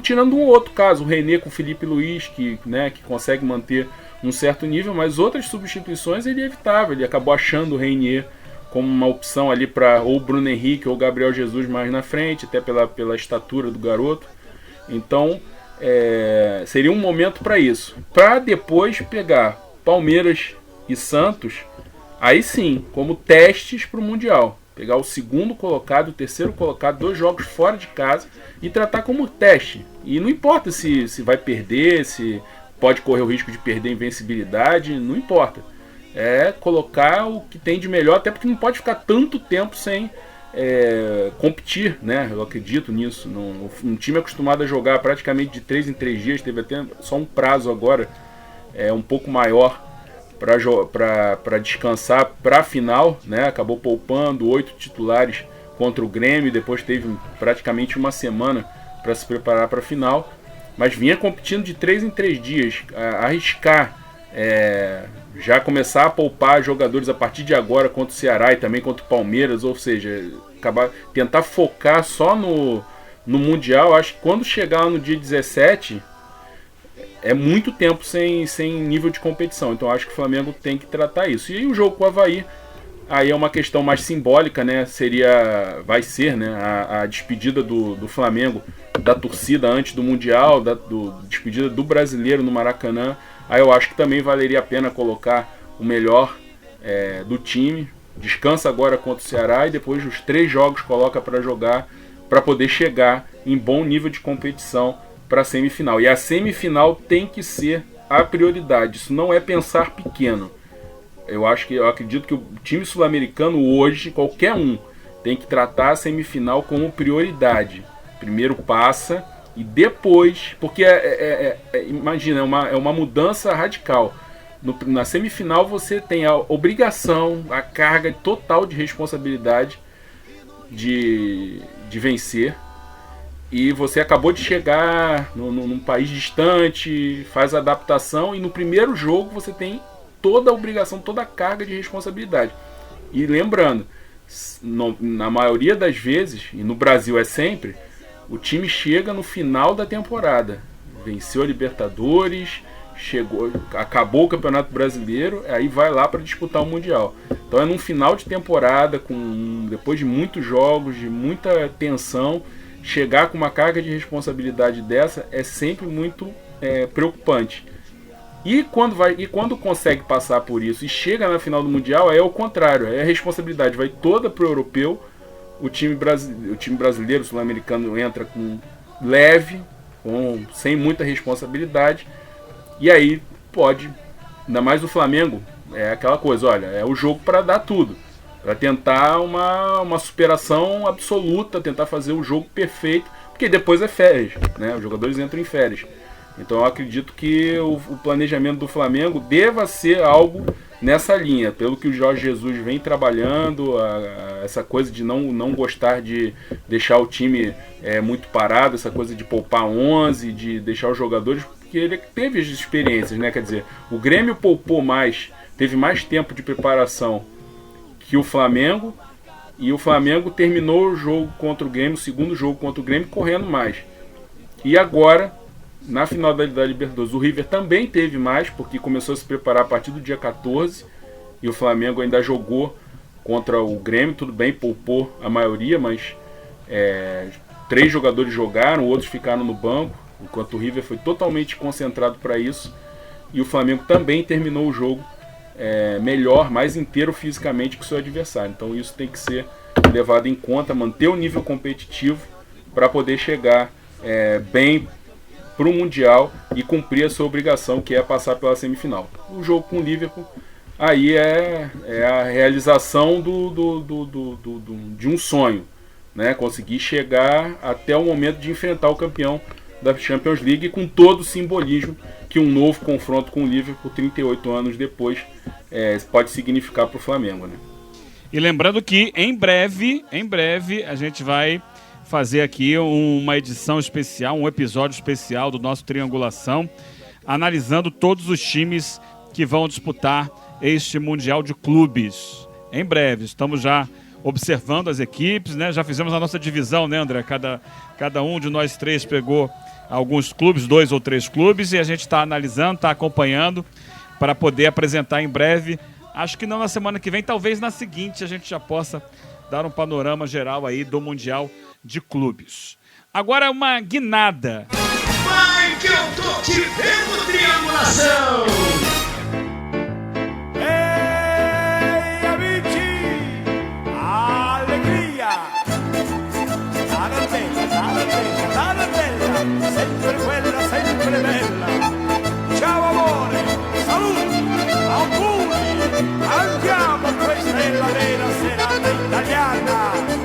Tirando um outro caso, o René com o Felipe Luiz, que consegue manter um certo nível, mas outras substituições ele evitava. Ele acabou achando o Reinier como uma opção ali para ou o Bruno Henrique ou o Gabriel Jesus mais na frente, até pela estatura do garoto. Então seria um momento para isso. Para depois pegar Palmeiras e Santos, aí sim, como testes para o Mundial. Pegar o segundo colocado, o terceiro colocado, 2 jogos fora de casa e tratar como teste. E não importa se vai perder, se pode correr o risco de perder a invencibilidade, não importa. É colocar o que tem de melhor, até porque não pode ficar tanto tempo sem competir, né? Eu acredito nisso. Um time acostumado a jogar praticamente de 3 em 3 dias, teve até só um prazo agora um pouco maior para descansar para a final, né? Acabou poupando 8 titulares contra o Grêmio, depois teve praticamente uma semana para se preparar para a final, mas vinha competindo de 3 em 3 dias. Arriscar já começar a poupar jogadores a partir de agora contra o Ceará e também contra o Palmeiras, ou seja, tentar focar só no Mundial. Acho que quando chegar no dia 17 é muito tempo sem nível de competição. Então acho que o Flamengo tem que tratar isso. E o jogo com o Avaí, aí é uma questão mais simbólica, né? Vai ser, né, a despedida do Flamengo da torcida antes do Mundial, despedida do brasileiro no Maracanã. Aí eu acho que também valeria a pena colocar o melhor do time. Descansa agora contra o Ceará e depois os 3 jogos coloca para jogar, para poder chegar em bom nível de competição para a semifinal. E a semifinal tem que ser a prioridade. Isso não é pensar pequeno. Eu acredito que o time sul-americano hoje, qualquer um, tem que tratar a semifinal como prioridade. Primeiro passa e depois, porque imagina, é uma mudança radical. Na semifinal você tem a obrigação, a carga total de responsabilidade de vencer. e você acabou de chegar num país distante, faz a adaptação e no primeiro jogo você tem toda a obrigação, toda a carga de responsabilidade. E lembrando, na maioria das vezes, e no Brasil é sempre, o time chega no final da temporada, venceu a Libertadores, acabou o Campeonato Brasileiro, aí vai lá para disputar o Mundial. Então é num final de temporada, depois de muitos jogos, de muita tensão, chegar com uma carga de responsabilidade dessa é sempre muito preocupante. E quando consegue passar por isso e chega na final do Mundial, é o contrário, a responsabilidade vai toda para o europeu, o time brasileiro, o sul-americano entra leve, sem muita responsabilidade, e aí pode, ainda mais o Flamengo, é aquela coisa, olha, é o jogo para dar tudo, para tentar uma superação absoluta, tentar fazer o jogo perfeito, porque depois é férias, né? Os jogadores entram em férias. Então eu acredito que o planejamento do Flamengo deva ser algo nessa linha, pelo que o Jorge Jesus vem trabalhando, essa coisa de não gostar de deixar o time muito parado, essa coisa de poupar 11, de deixar os jogadores, porque ele teve as experiências, né? Quer dizer, o Grêmio poupou mais, teve mais tempo de preparação que o Flamengo, e o Flamengo terminou o jogo contra o Grêmio, o segundo jogo contra o Grêmio, correndo mais. E agora, na final da Libertadores, o River também teve mais, porque começou a se preparar a partir do dia 14, e o Flamengo ainda jogou contra o Grêmio, tudo bem, poupou a maioria, mas 3 jogadores jogaram, outros ficaram no banco, enquanto o River foi totalmente concentrado para isso, e o Flamengo também terminou o jogo melhor, mais inteiro fisicamente que o seu adversário. Então isso tem que ser levado em conta, manter o nível competitivo para poder chegar bem para o Mundial e cumprir a sua obrigação, que é passar pela semifinal. O jogo com o Liverpool aí é a realização de um sonho, né? Conseguir chegar até o momento de enfrentar o campeão da Champions League, com todo o simbolismo que um novo confronto com o Liverpool 38 anos depois pode significar para o Flamengo, né? E lembrando que em breve a gente vai fazer aqui uma edição especial, um episódio especial do nosso Triangulação, analisando todos os times que vão disputar este Mundial de Clubes. Em breve, estamos já observando as equipes, né? Já fizemos a nossa divisão, né, André? Cada um de nós 3 pegou alguns clubes, 2 ou 3 clubes, e a gente está analisando, está acompanhando para poder apresentar em breve. Acho que não na semana que vem, talvez na seguinte a gente já possa dar um panorama geral aí do Mundial de Clubes. Agora uma guinada. Vai que eu tô te vendo, triangulação! Ehi amici, allegria, Tarantella, sempre quella, sempre bella. Ciao amore, saluti, auguri, andiamo, questa è la vera serata italiana.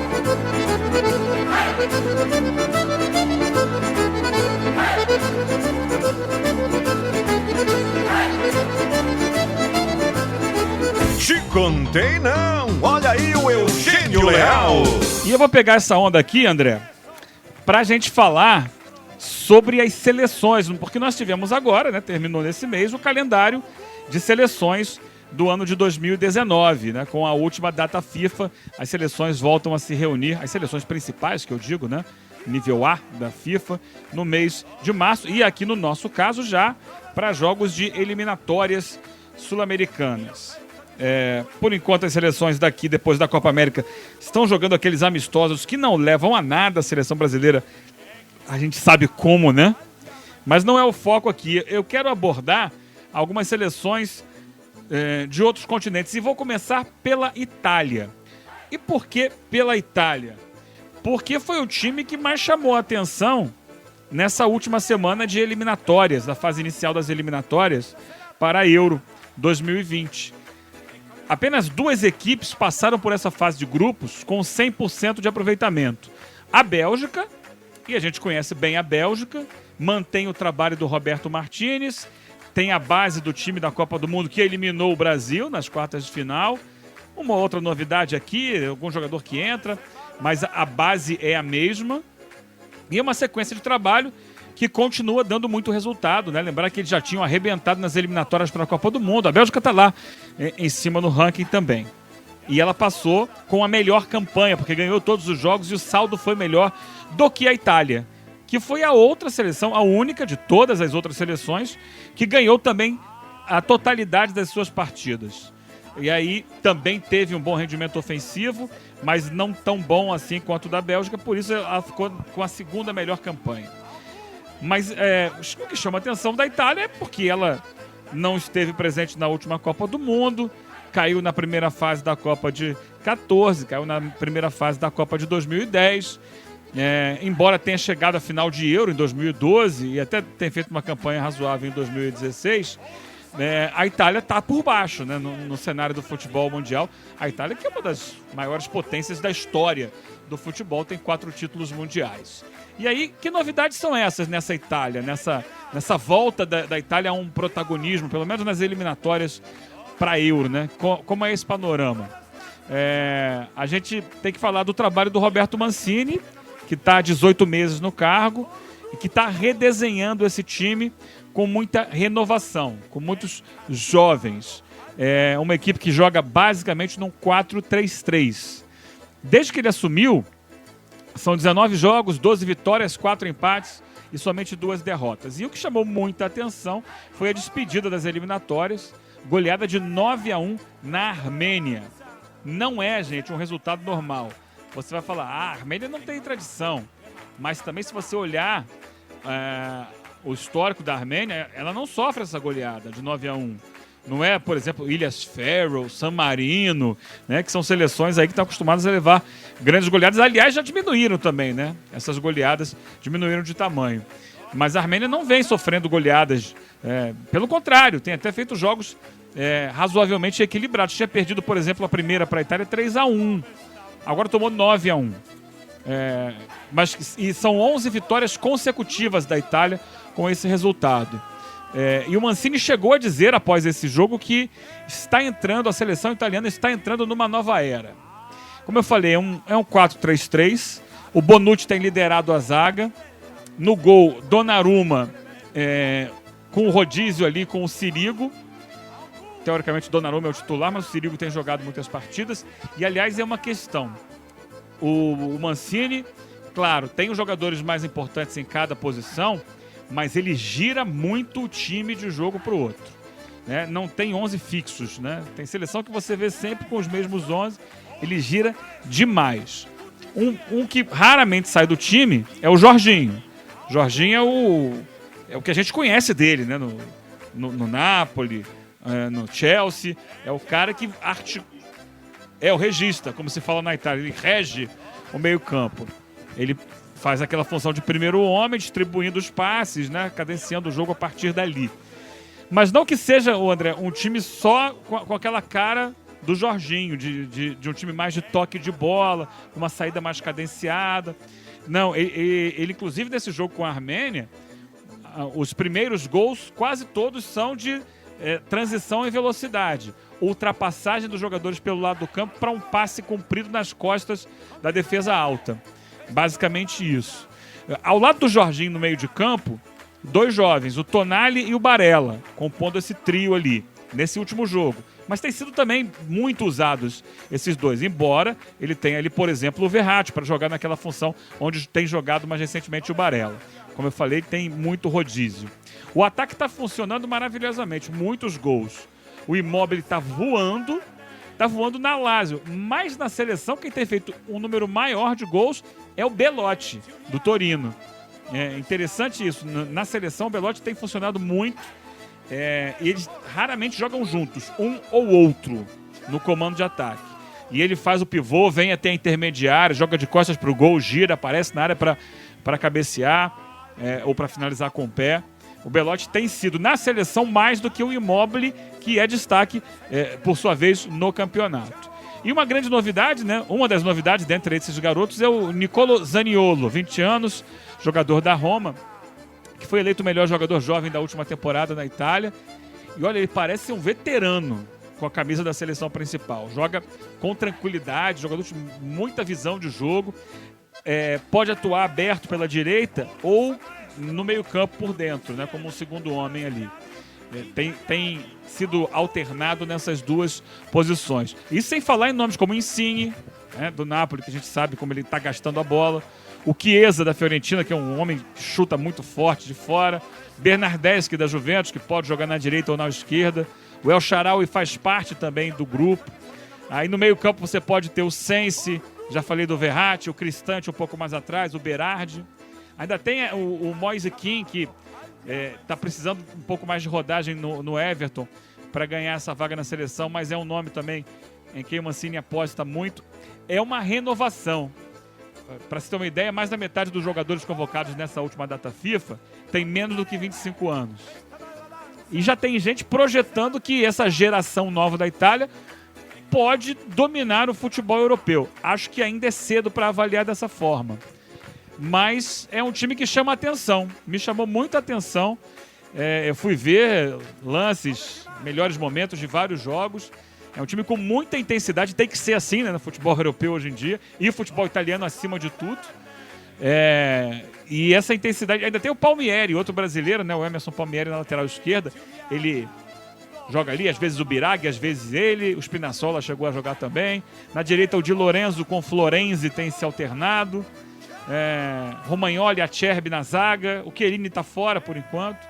Te contei não, olha aí o Eugênio Leal. E eu vou pegar essa onda aqui, André, pra gente falar sobre as seleções, porque nós tivemos agora, né, terminou nesse mês, o calendário de seleções do ano de 2019, né, com a última data FIFA, as seleções voltam a se reunir, as seleções principais, que eu digo, né, nível A da FIFA, no mês de março, e aqui no nosso caso já para jogos de eliminatórias sul-americanas. Por enquanto as seleções daqui, depois da Copa América, estão jogando aqueles amistosos que não levam a nada. A seleção brasileira, a gente sabe como, né? Mas não é o foco aqui. Eu quero abordar algumas seleções de outros continentes e vou começar pela Itália. E por que pela Itália? Porque foi o time que mais chamou a atenção nessa última semana de eliminatórias, da fase inicial das eliminatórias para a Euro 2020. Apenas 2 equipes passaram por essa fase de grupos com 100% de aproveitamento. A Bélgica, e a gente conhece bem a Bélgica, mantém o trabalho do Roberto Martinez, tem a base do time da Copa do Mundo que eliminou o Brasil nas quartas de final. Uma outra novidade aqui, algum jogador que entra, mas a base é a mesma. E é uma sequência de trabalho que continua dando muito resultado, né? Lembrar que eles já tinham arrebentado nas eliminatórias para a Copa do Mundo. A Bélgica está lá em cima no ranking também. E ela passou com a melhor campanha, porque ganhou todos os jogos e o saldo foi melhor do que a Itália, que foi a outra seleção, a única de todas as outras seleções, que ganhou também a totalidade das suas partidas. E aí também teve um bom rendimento ofensivo, mas não tão bom assim quanto o da Bélgica, por isso ela ficou com a segunda melhor campanha. Mas o que chama a atenção da Itália é porque ela não esteve presente na última Copa do Mundo, caiu na primeira fase da Copa de 14, caiu na primeira fase da Copa de 2010, embora tenha chegado à final de Euro em 2012 e até tenha feito uma campanha razoável em 2016, a Itália está por baixo, né, no cenário do futebol mundial. A Itália, que é uma das maiores potências da história do futebol, tem 4 títulos mundiais. E aí, que novidades são essas nessa Itália, nessa volta da Itália a um protagonismo, pelo menos nas eliminatórias para Euro, né? Como é esse panorama? A gente tem que falar do trabalho do Roberto Mancini, que está há 18 meses no cargo e que está redesenhando esse time com muita renovação, com muitos jovens. É uma equipe que joga basicamente num 4-3-3. Desde que ele assumiu, são 19 jogos, 12 vitórias, 4 empates e somente 2 derrotas. E o que chamou muita atenção foi a despedida das eliminatórias, goleada de 9-1 na Armênia. Não é, gente, um resultado normal. Você vai falar, a Armênia não tem tradição. Mas também, se você olhar o histórico da Armênia, ela não sofre essa goleada de 9-1. Não é, por exemplo, Ilhas Faroe, San Marino, né, que são seleções aí que estão acostumadas a levar grandes goleadas. Aliás, já diminuíram também, né? Essas goleadas diminuíram de tamanho. Mas a Armênia não vem sofrendo goleadas. Pelo contrário, tem até feito jogos razoavelmente equilibrados. Tinha perdido, por exemplo, a primeira para a Itália 3-1. Agora tomou 9-1. E são 11 vitórias consecutivas da Itália com esse resultado. E o Mancini chegou a dizer, após esse jogo, que a seleção italiana está entrando numa nova era. Como eu falei, é um 4-3-3. O Bonucci tem liderado a zaga. No gol, Donnarumma, com o rodízio ali, com o Sirigu. Teoricamente, Donnarumma é o titular, mas o Sirigu tem jogado muitas partidas. E, aliás, é uma questão. O Mancini, claro, tem os jogadores mais importantes em cada posição, mas ele gira muito o time de jogo para o outro. Né? Não tem 11 fixos, né? Tem seleção que você vê sempre com os mesmos 11, ele gira demais. Um que raramente sai do time é o Jorginho. Jorginho é o que a gente conhece dele, né? No Napoli, no Chelsea. É o cara que é o regista, como se fala na Itália. Ele rege o meio-campo. Ele faz aquela função de primeiro homem, distribuindo os passes, né? Cadenciando o jogo a partir dali. Mas não que seja, André, um time só com aquela cara do Jorginho, de um time mais de toque de bola, uma saída mais cadenciada. Não, ele inclusive nesse jogo com a Armênia, os primeiros gols quase todos são de transição em velocidade, ultrapassagem dos jogadores pelo lado do campo para um passe comprido nas costas da defesa alta. Basicamente isso. Ao lado do Jorginho no meio de campo, 2 jovens, o Tonali e o Barella, compondo esse trio ali, nesse último jogo. Mas tem sido também muito usados esses 2, embora ele tenha ali, por exemplo, o Verratti para jogar naquela função onde tem jogado mais recentemente o Barella. Como eu falei, tem muito rodízio. O ataque está funcionando maravilhosamente, muitos gols. O Immobile está voando na Lazio, mas na seleção quem tem feito um número maior de gols é o Belotti, do Torino. É interessante isso, na seleção o Belotti tem funcionado muito, e eles raramente jogam juntos, um ou outro, no comando de ataque. E ele faz o pivô, vem até a intermediária, joga de costas para o gol, gira, aparece na área para cabecear, ou para finalizar com o pé. O Belotti tem sido, na seleção, mais do que o Immobile, que é destaque, por sua vez, no campeonato. E uma grande novidade, né? Uma das novidades dentre esses garotos é o Nicolo Zaniolo, 20 anos, jogador da Roma, que foi eleito o melhor jogador jovem da última temporada na Itália. E olha, ele parece um veterano com a camisa da seleção principal. Joga com tranquilidade, jogador de muita visão de jogo. pode atuar aberto pela direita ou no meio-campo por dentro, né, como um segundo homem ali. Tem sido alternado nessas duas posições. E sem falar em nomes como Insigne, né, do Napoli, que a gente sabe como ele está gastando a bola. O Chiesa, da Fiorentina, que é um homem que chuta muito forte de fora. Bernardeschi, da Juventus, que pode jogar na direita ou na esquerda. O El Shaarawy faz parte também do grupo. Aí no meio-campo você pode ter o Sensi, já falei do Verratti, o Cristante um pouco mais atrás, o Berardi. Ainda tem o Moise Kean, que está precisando um pouco mais de rodagem no Everton para ganhar essa vaga na seleção, mas é um nome também em quem o Mancini aposta muito. É uma renovação. Para se ter uma ideia, mais da metade dos jogadores convocados nessa última data FIFA tem menos do que 25 anos. E já tem gente projetando que essa geração nova da Itália pode dominar o futebol europeu. Acho que ainda é cedo para avaliar dessa forma. Mas é um time que chama atenção. Me chamou muita atenção. Eu fui ver lances, melhores momentos de vários jogos. É um time com muita intensidade. Tem que ser assim, né, no futebol europeu hoje em dia. E o futebol italiano acima de tudo. E essa intensidade... Ainda tem o Palmieri, outro brasileiro, né, o Emerson Palmieri na lateral esquerda. Ele joga ali, às vezes o Biraghi, às vezes ele. O Spinazzola chegou a jogar também. Na direita o Di Lorenzo com Florenzi tem se alternado. Romagnoli, Acerbi na zaga. O Chiellini está fora por enquanto.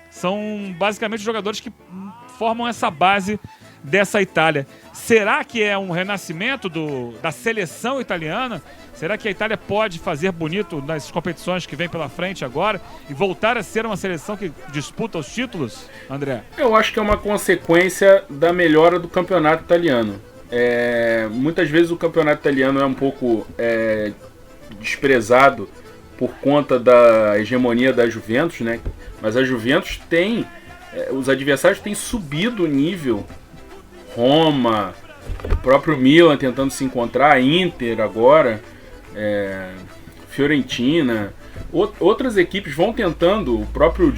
São basicamente jogadores que formam essa base dessa Itália. Será que é um renascimento da seleção italiana? Será que a Itália pode fazer bonito nas competições que vem pela frente agora e voltar a ser uma seleção que disputa os títulos, André? Eu acho que é uma consequência da melhora do campeonato italiano. Muitas vezes o campeonato italiano é um pouco desprezado por conta da hegemonia da Juventus, né? Mas a Juventus tem... os adversários têm subido o nível. Roma, o próprio Milan tentando se encontrar, a Inter agora, Fiorentina, outras equipes vão tentando, o próprio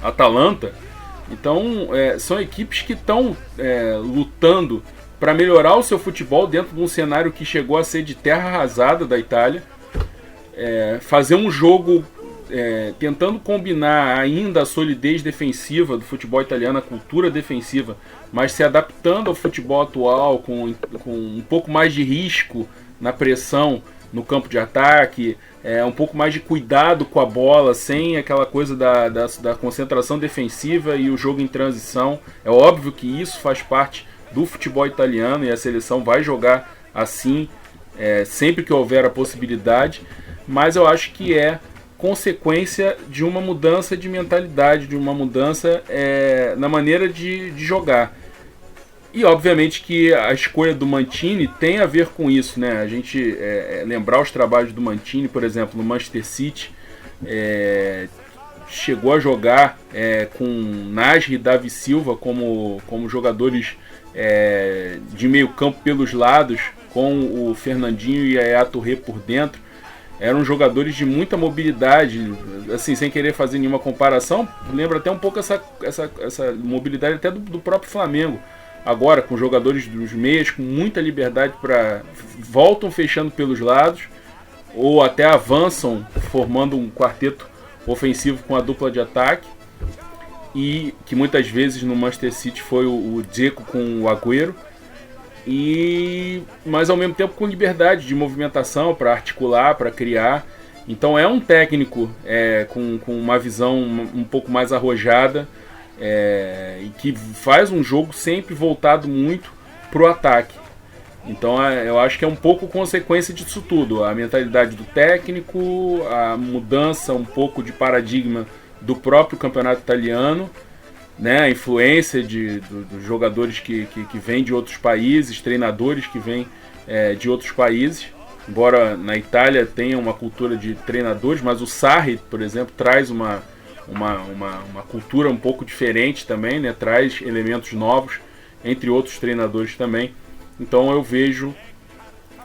Atalanta. Então são equipes que estão lutando para melhorar o seu futebol dentro de um cenário que chegou a ser de terra arrasada da Itália. Fazer um jogo tentando combinar ainda a solidez defensiva do futebol italiano, a cultura defensiva, mas se adaptando ao futebol atual com um pouco mais de risco na pressão no campo de ataque, um pouco mais de cuidado com a bola, sem aquela coisa da concentração defensiva e o jogo em transição. É óbvio que isso faz parte do futebol italiano e a seleção vai jogar assim sempre que houver a possibilidade, mas eu acho que é consequência de uma mudança de mentalidade, de uma mudança na maneira de jogar. E obviamente que a escolha do Mancini tem a ver com isso, né? A gente lembrar os trabalhos do Mancini, por exemplo, no Manchester City, chegou a jogar com Nasri e Davi Silva como jogadores de meio campo pelos lados, com o Fernandinho e a Yaya Touré por dentro. Eram jogadores de muita mobilidade, assim, sem querer fazer nenhuma comparação, lembra até um pouco essa mobilidade até do próprio Flamengo. Agora, com jogadores dos meias, com muita liberdade voltam fechando pelos lados, ou até avançam, formando um quarteto ofensivo com a dupla de ataque, e que muitas vezes no Manchester City foi o Dzeko com o Agüero, mas ao mesmo tempo com liberdade de movimentação para articular, para criar. Então é um técnico com uma visão um pouco mais arrojada e que faz um jogo sempre voltado muito para o ataque. Então eu acho que é um pouco consequência disso tudo. A mentalidade do técnico, a mudança um pouco de paradigma do próprio campeonato italiano, né, a influência dos jogadores que vêm de outros países, treinadores que vêm de outros países. Embora na Itália tenha uma cultura de treinadores, mas o Sarri, por exemplo, traz uma cultura um pouco diferente também, né, traz elementos novos, entre outros treinadores também. Então eu vejo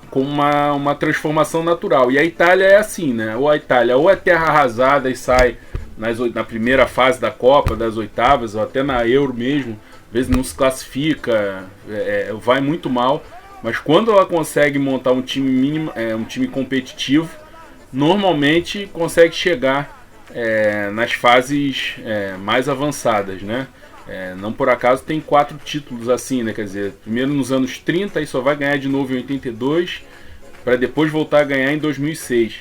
como uma transformação natural. E a Itália é assim, né? Ou a Itália ou é terra arrasada e sai na primeira fase da Copa, das oitavas, ou até na Euro mesmo, às vezes não se classifica, vai muito mal, mas quando ela consegue montar um time um time competitivo, normalmente consegue chegar nas fases mais avançadas, né? Não por acaso tem 4 títulos assim, né? Quer dizer, primeiro nos anos 30 e só vai ganhar de novo em 82, para depois voltar a ganhar em 2006.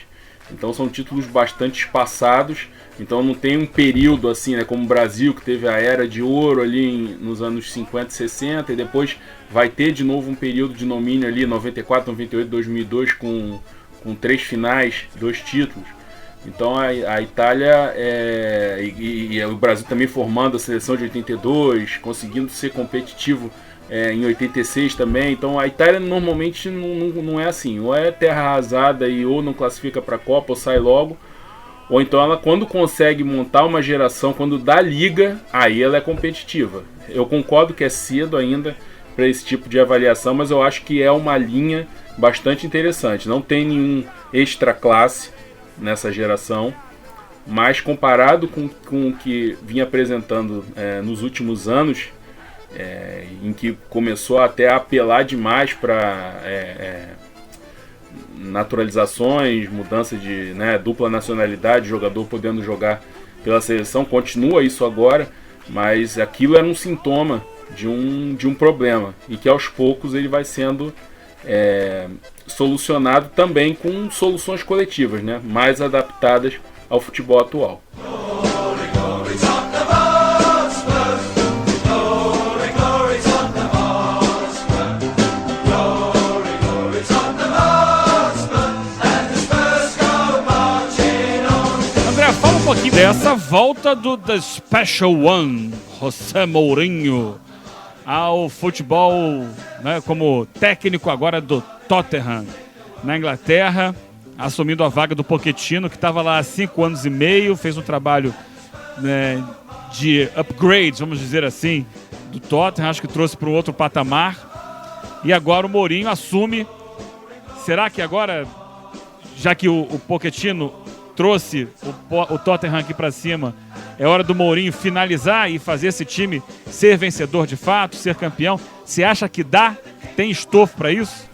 Então são títulos bastante espaçados, então não tem um período assim, né, como o Brasil, que teve a era de ouro ali nos anos 50 e 60, e depois vai ter de novo um período de domínio ali, 94, 98, 2002, com 3 finais, 2 títulos. Então a Itália e o Brasil também formando a seleção de 82, conseguindo ser competitivo em 86 também. Então a Itália normalmente não é assim, ou é terra arrasada e ou não classifica para a Copa ou sai logo, ou então ela, quando consegue montar uma geração, quando dá liga, aí ela é competitiva. Eu concordo que é cedo ainda para esse tipo de avaliação, mas eu acho que é uma linha bastante interessante. Não tem nenhum extra classe nessa geração, mas comparado com o que vinha apresentando nos últimos anos, em que começou até a apelar demais para naturalizações, mudança de dupla nacionalidade, jogador podendo jogar pela seleção, continua isso agora, mas aquilo era um sintoma de um problema, e que aos poucos ele vai sendo solucionado também com soluções coletivas, né, mais adaptadas ao futebol atual. Fala um pouquinho dessa volta do The Special One, José Mourinho, ao futebol, né, como técnico agora do Tottenham, na Inglaterra, assumindo a vaga do Pochettino, que estava lá há 5 anos e meio, fez um trabalho, né, de upgrade, vamos dizer assim, do Tottenham, acho que trouxe para um outro patamar, e agora o Mourinho assume. Será que agora, já que o Pochettino trouxe o Tottenham aqui para cima, é hora do Mourinho finalizar e fazer esse time ser vencedor de fato, ser campeão? Você acha que dá? Tem estofo para isso?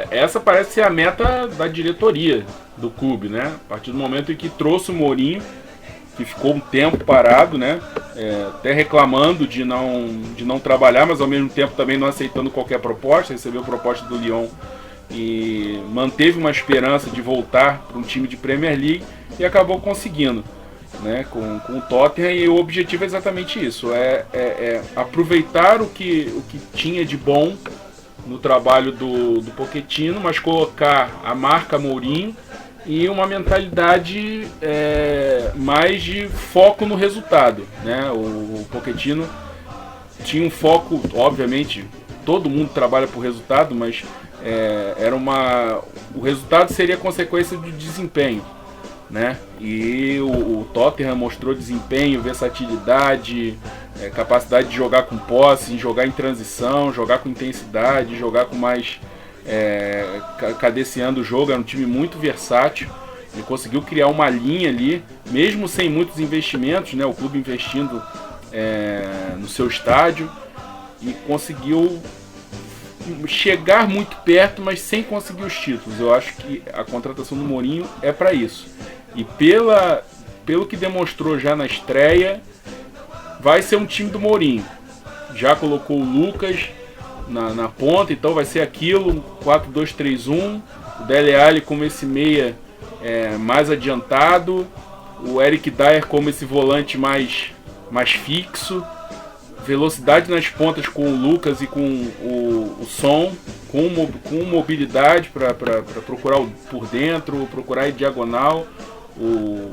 Essa parece ser a meta da diretoria do clube, né? A partir do momento em que trouxe o Mourinho, que ficou um tempo parado, né? Até reclamando de não trabalhar, mas ao mesmo tempo também não aceitando qualquer proposta, recebeu proposta do Lyon e manteve uma esperança de voltar para um time de Premier League e acabou conseguindo, né, com o Tottenham. E o objetivo é exatamente isso, aproveitar o que tinha de bom no trabalho do Pochettino, mas colocar a marca Mourinho e uma mentalidade mais de foco no resultado, né? O Pochettino tinha um foco, obviamente, todo mundo trabalha por resultado, mas o resultado seria consequência do desempenho, né? E o Tottenham mostrou desempenho, versatilidade, capacidade de jogar com posse, jogar em transição, jogar com intensidade, jogar com mais cadenciando o jogo. Era um time muito versátil. Ele conseguiu criar uma linha ali, mesmo sem muitos investimentos, né? O clube investindo no seu estádio, e conseguiu chegar muito perto, mas sem conseguir os títulos. Eu acho que a contratação do Mourinho é para isso. E pelo que demonstrou já na estreia, vai ser um time do Mourinho. Já colocou o Lucas na ponta, então vai ser aquilo, 4-2-3-1. O Dele Alli como esse meia mais adiantado. O Eric Dyer como esse volante mais fixo. Velocidade nas pontas com o Lucas e com o Son, com mobilidade para procurar por dentro, procurar em diagonal. O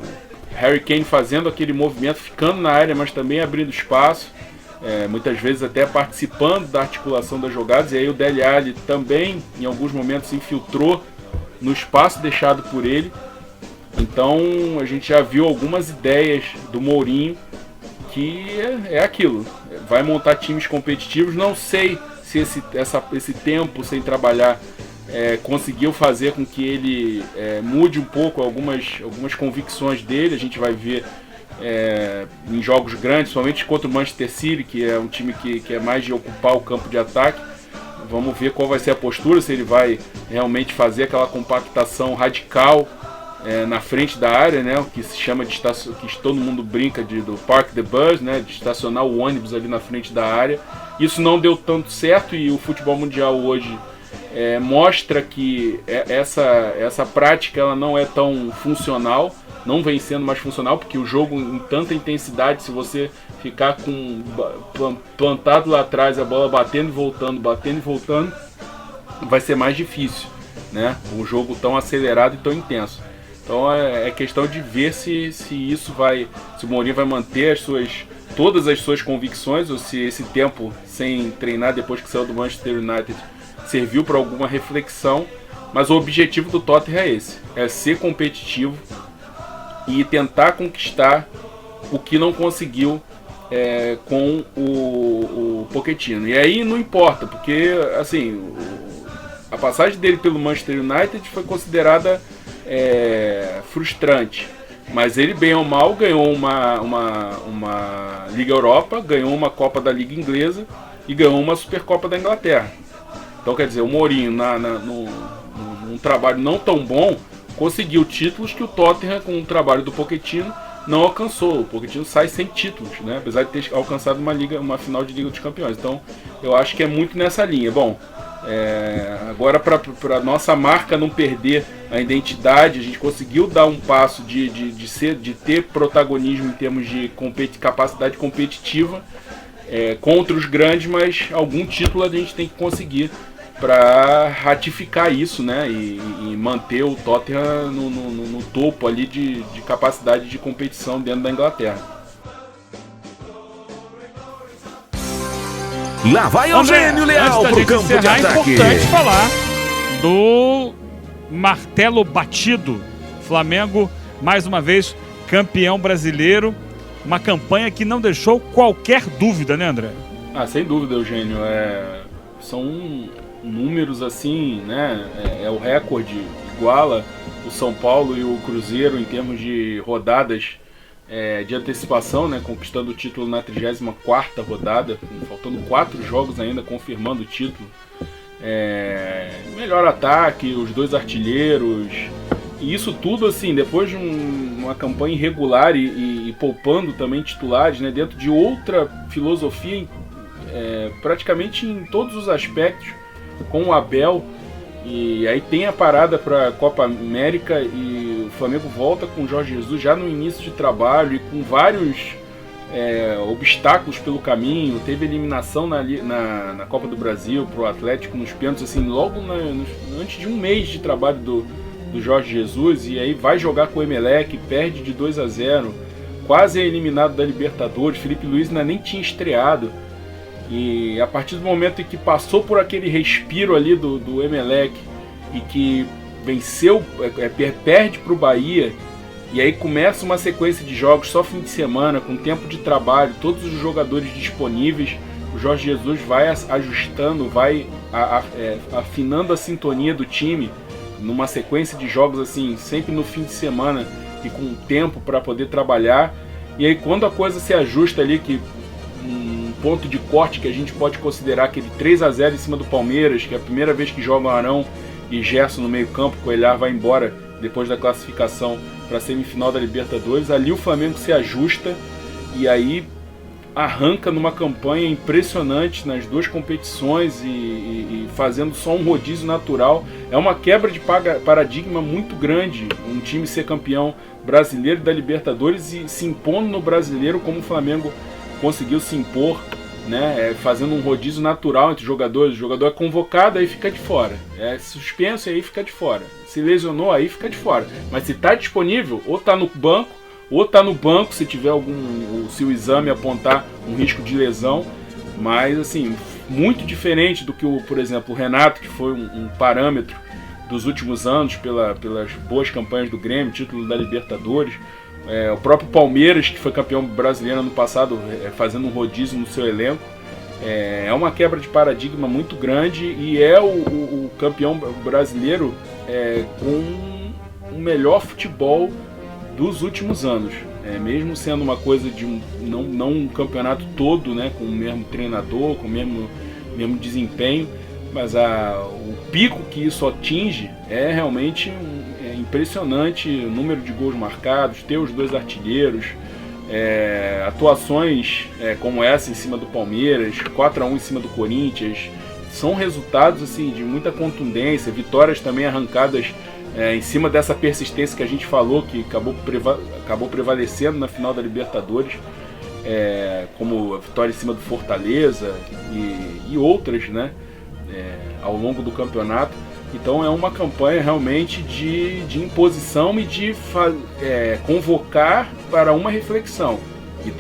Harry Kane fazendo aquele movimento, ficando na área, mas também abrindo espaço, muitas vezes até participando da articulação das jogadas. E aí o Dele Alli também, em alguns momentos, se infiltrou no espaço deixado por ele. Então a gente já viu algumas ideias do Mourinho, que é aquilo, vai montar times competitivos. Não sei se esse tempo sem trabalhar conseguiu fazer com que ele mude um pouco algumas convicções dele. A gente vai ver em jogos grandes, somente contra o Manchester City, que é um time que é mais de ocupar o campo de ataque, Vamos ver qual vai ser a postura, se ele vai realmente fazer aquela compactação radical na frente da área, né? O que se chama de que todo mundo brinca do Park the Bus, né? De estacionar o ônibus ali na frente da área. Isso não deu tanto certo e o futebol mundial hoje mostra que essa prática ela não é tão funcional, não vem sendo mais funcional, porque o jogo em tanta intensidade, se você ficar plantado lá atrás, a bola batendo e voltando, vai ser mais difícil, né? O jogo tão acelerado e tão intenso. Então é questão de ver se o Mourinho vai manter todas as suas convicções, ou se esse tempo sem treinar depois que saiu do Manchester United serviu para alguma reflexão. Mas o objetivo do Tottenham é esse, é ser competitivo e tentar conquistar o que não conseguiu com o Pochettino. E aí não importa, porque assim, a passagem dele pelo Manchester United foi considerada frustrante, mas ele, bem ou mal, ganhou uma Liga Europa, ganhou uma Copa da Liga Inglesa e ganhou uma Supercopa da Inglaterra. Então, quer dizer, o Mourinho num trabalho não tão bom conseguiu títulos que o Tottenham, com o trabalho do Pochettino, não alcançou. O Pochettino sai sem títulos, né? Apesar de ter alcançado uma final de Liga dos Campeões. Então eu acho que é muito nessa linha. Bom, agora para nossa marca não perder a identidade, a gente conseguiu dar um passo de ter protagonismo em termos de capacidade competitiva contra os grandes, mas algum título a gente tem que conseguir para ratificar isso, né? E manter o Tottenham no topo ali de capacidade de competição dentro da Inglaterra. Lá vai Eugênio Leal pro campo de ataque. É importante falar do martelo batido. Flamengo, mais uma vez, campeão brasileiro. Uma campanha que não deixou qualquer dúvida, né, André? Sem dúvida, Eugênio. São números assim, né? É o recorde, iguala o São Paulo e o Cruzeiro em termos de rodadas de antecipação, né? Conquistando o título na 34ª rodada, faltando 4 jogos ainda, confirmando o título. Melhor ataque, os 2 artilheiros, e isso tudo assim, depois de uma campanha irregular e poupando também titulares, né? Dentro de outra filosofia, praticamente em todos os aspectos, com o Abel. E aí tem a parada para a Copa América e o Flamengo volta com o Jorge Jesus já no início de trabalho e com vários obstáculos pelo caminho. Teve eliminação na Copa do Brasil para o Atlético nos pênaltis, assim, logo antes de um mês de trabalho do Jorge Jesus, e aí vai jogar com o Emelec, perde de 2-0, quase é eliminado da Libertadores. Felipe Luiz ainda nem tinha estreado. E a partir do momento em que passou por aquele respiro ali do Emelec e que venceu, perde para o Bahia, e aí começa uma sequência de jogos só fim de semana, com tempo de trabalho, todos os jogadores disponíveis, o Jorge Jesus vai ajustando, vai afinando a sintonia do time numa sequência de jogos assim, sempre no fim de semana e com tempo para poder trabalhar. E aí quando a coisa se ajusta ali, que ponto de corte que a gente pode considerar aquele 3-0 em cima do Palmeiras, que é a primeira vez que jogam Arão e Gerson no meio campo, o Coelhar vai embora depois da classificação para a semifinal da Libertadores. Ali o Flamengo se ajusta e aí arranca numa campanha impressionante nas 2 competições e fazendo só um rodízio natural. É uma quebra de paradigma muito grande, um time ser campeão brasileiro da Libertadores e se impondo no brasileiro como o Flamengo conseguiu se impor, né? Fazendo um rodízio natural entre os jogadores. O jogador é convocado, aí fica de fora. É suspenso, aí fica de fora. Se lesionou, aí fica de fora. Mas se está disponível, ou está no banco, ou está no banco se tiver se o exame apontar um risco de lesão. Mas assim, muito diferente do que por exemplo, o Renato, que foi um parâmetro dos últimos anos pelas boas campanhas do Grêmio, título da Libertadores. O próprio Palmeiras, que foi campeão brasileiro ano passado, fazendo um rodízio no seu elenco. É uma quebra de paradigma muito grande e o campeão brasileiro com o melhor futebol dos últimos anos. Mesmo sendo uma coisa de não um campeonato todo, né, com o mesmo treinador, com o mesmo desempenho, Mas o pico que isso atinge é realmente impressionante. O número de gols marcados, ter os 2 artilheiros, atuações como essa em cima do Palmeiras, 4-1 em cima do Corinthians, são resultados assim, de muita contundência, vitórias também arrancadas em cima dessa persistência que a gente falou, que acabou prevalecendo na final da Libertadores, como a vitória em cima do Fortaleza e outras, né, ao longo do campeonato. Então é uma campanha realmente de imposição e de convocar para uma reflexão.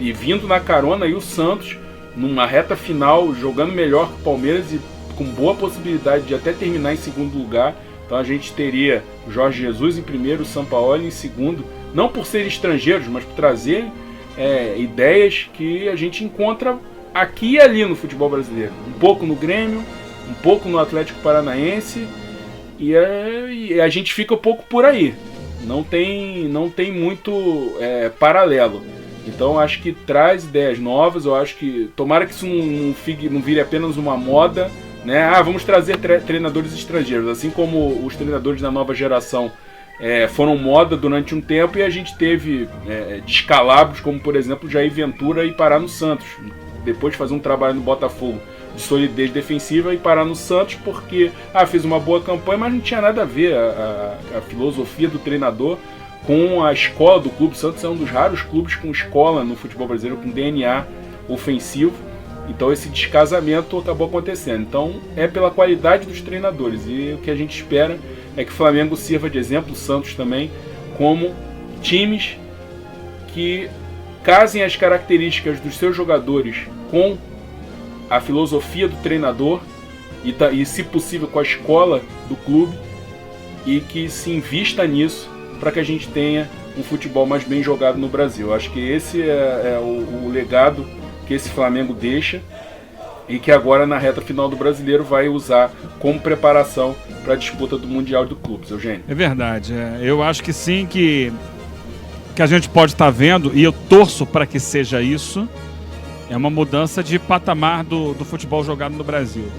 E vindo na carona aí o Santos, numa reta final, jogando melhor que o Palmeiras e com boa possibilidade de até terminar em segundo lugar. Então a gente teria o Jorge Jesus em primeiro, o Sampaoli em segundo, não por serem estrangeiros, mas por trazer ideias que a gente encontra aqui e ali no futebol brasileiro. Um pouco no Grêmio, um pouco no Atlético Paranaense, e a gente fica um pouco por aí. Não tem muito paralelo. Então acho que traz ideias novas. Eu acho que tomara que isso não vire apenas uma moda, né? Vamos trazer treinadores estrangeiros, assim como os treinadores da nova geração foram moda durante um tempo, e a gente teve descalabros, como por exemplo Jair Ventura ir parar no Santos, depois de fazer um trabalho no Botafogo de solidez defensiva, e parar no Santos porque fez uma boa campanha, mas não tinha nada a ver a filosofia do treinador com a escola do clube. O Santos é um dos raros clubes com escola no futebol brasileiro, com DNA ofensivo. Então esse descasamento acabou acontecendo. Então é pela qualidade dos treinadores, e o que a gente espera é que o Flamengo sirva de exemplo, o Santos também, como times que casem as características dos seus jogadores com a filosofia do treinador e, se possível, com a escola do clube, e que se invista nisso para que a gente tenha um futebol mais bem jogado no Brasil. Eu acho que esse é o legado que esse Flamengo deixa, e que agora na reta final do Brasileiro vai usar como preparação para a disputa do Mundial de Clubes. Eugênio? É verdade. Eu acho que sim, que a gente pode estar vendo, e eu torço para que seja isso, é uma mudança de patamar do futebol jogado no Brasil.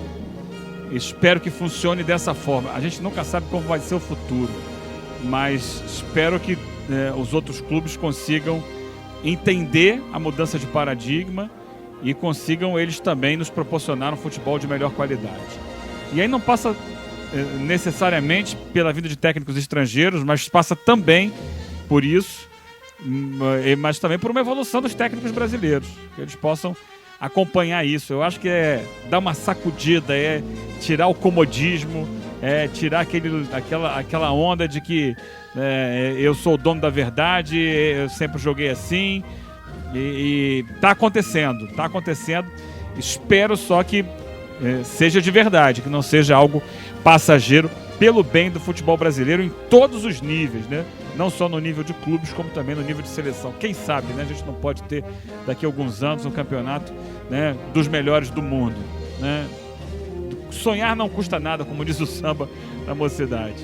Espero que funcione dessa forma. A gente nunca sabe como vai ser o futuro, mas espero que os outros clubes consigam entender a mudança de paradigma e consigam eles também nos proporcionar um futebol de melhor qualidade. E aí não passa necessariamente pela vinda de técnicos estrangeiros, mas passa também por isso, mas também por uma evolução dos técnicos brasileiros, que eles possam acompanhar isso. Eu acho que dar uma sacudida, tirar o comodismo, tirar aquela onda de que eu sou o dono da verdade, eu sempre joguei assim, e tá acontecendo. Espero só que seja de verdade, que não seja algo passageiro, pelo bem do futebol brasileiro em todos os níveis, né? Não só no nível de clubes, como também no nível de seleção. Quem sabe, né? A gente não pode ter daqui a alguns anos um campeonato, né, dos melhores do mundo, né? Sonhar não custa nada, como diz o samba da mocidade.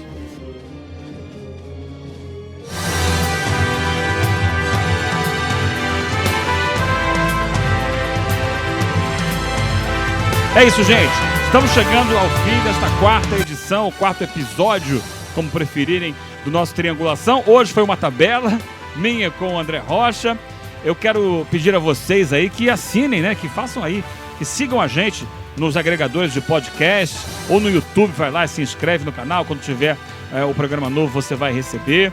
É isso, gente. Estamos chegando ao fim desta quarta edição, o quarto episódio, como preferirem, do nosso Triangulação. Hoje foi uma tabela minha com o André Rocha. Eu quero pedir a vocês aí que assinem, né? Que façam aí, que sigam a gente nos agregadores de podcast ou no YouTube. Vai lá e se inscreve no canal. Quando tiver o programa novo, você vai receber.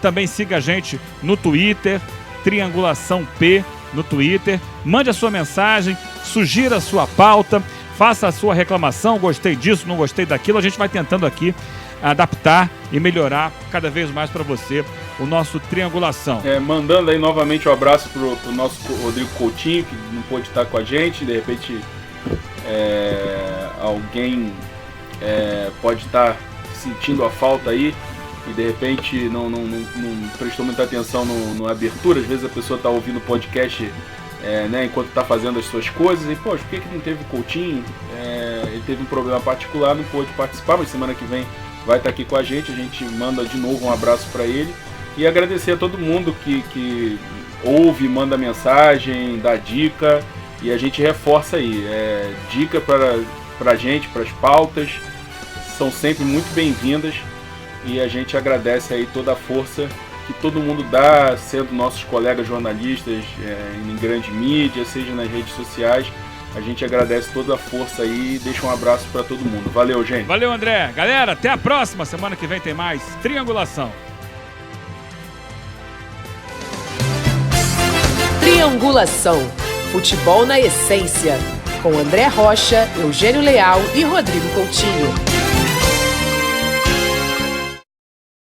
Também siga a gente no Twitter, Triangulação P no Twitter. Mande a sua mensagem, sugira a sua pauta, faça a sua reclamação. Gostei disso, não gostei daquilo. A gente vai tentando aqui adaptar e melhorar cada vez mais para você o nosso Triangulação. Mandando aí novamente um abraço pro nosso Rodrigo Coutinho, que não pôde estar com a gente. De repente alguém pode estar sentindo a falta aí e de repente não prestou muita atenção na abertura. Às vezes a pessoa está ouvindo o podcast né, enquanto está fazendo as suas coisas e, poxa, por que não teve Coutinho? Ele teve um problema particular, não pôde participar, mas semana que vem vai estar aqui com a gente manda de novo um abraço para ele e agradecer a todo mundo que ouve, manda mensagem, dá dica, e a gente reforça aí, dica para pra gente, pras pautas. São sempre muito bem-vindas e a gente agradece aí toda a força que todo mundo dá, sendo nossos colegas jornalistas em grande mídia, seja nas redes sociais. A gente agradece toda a força aí e deixa um abraço para todo mundo. Valeu, gente. Valeu, André. Galera, até a próxima. Semana que vem tem mais Triangulação. Triangulação. Futebol na essência. Com André Rocha, Eugênio Leal e Rodrigo Coutinho.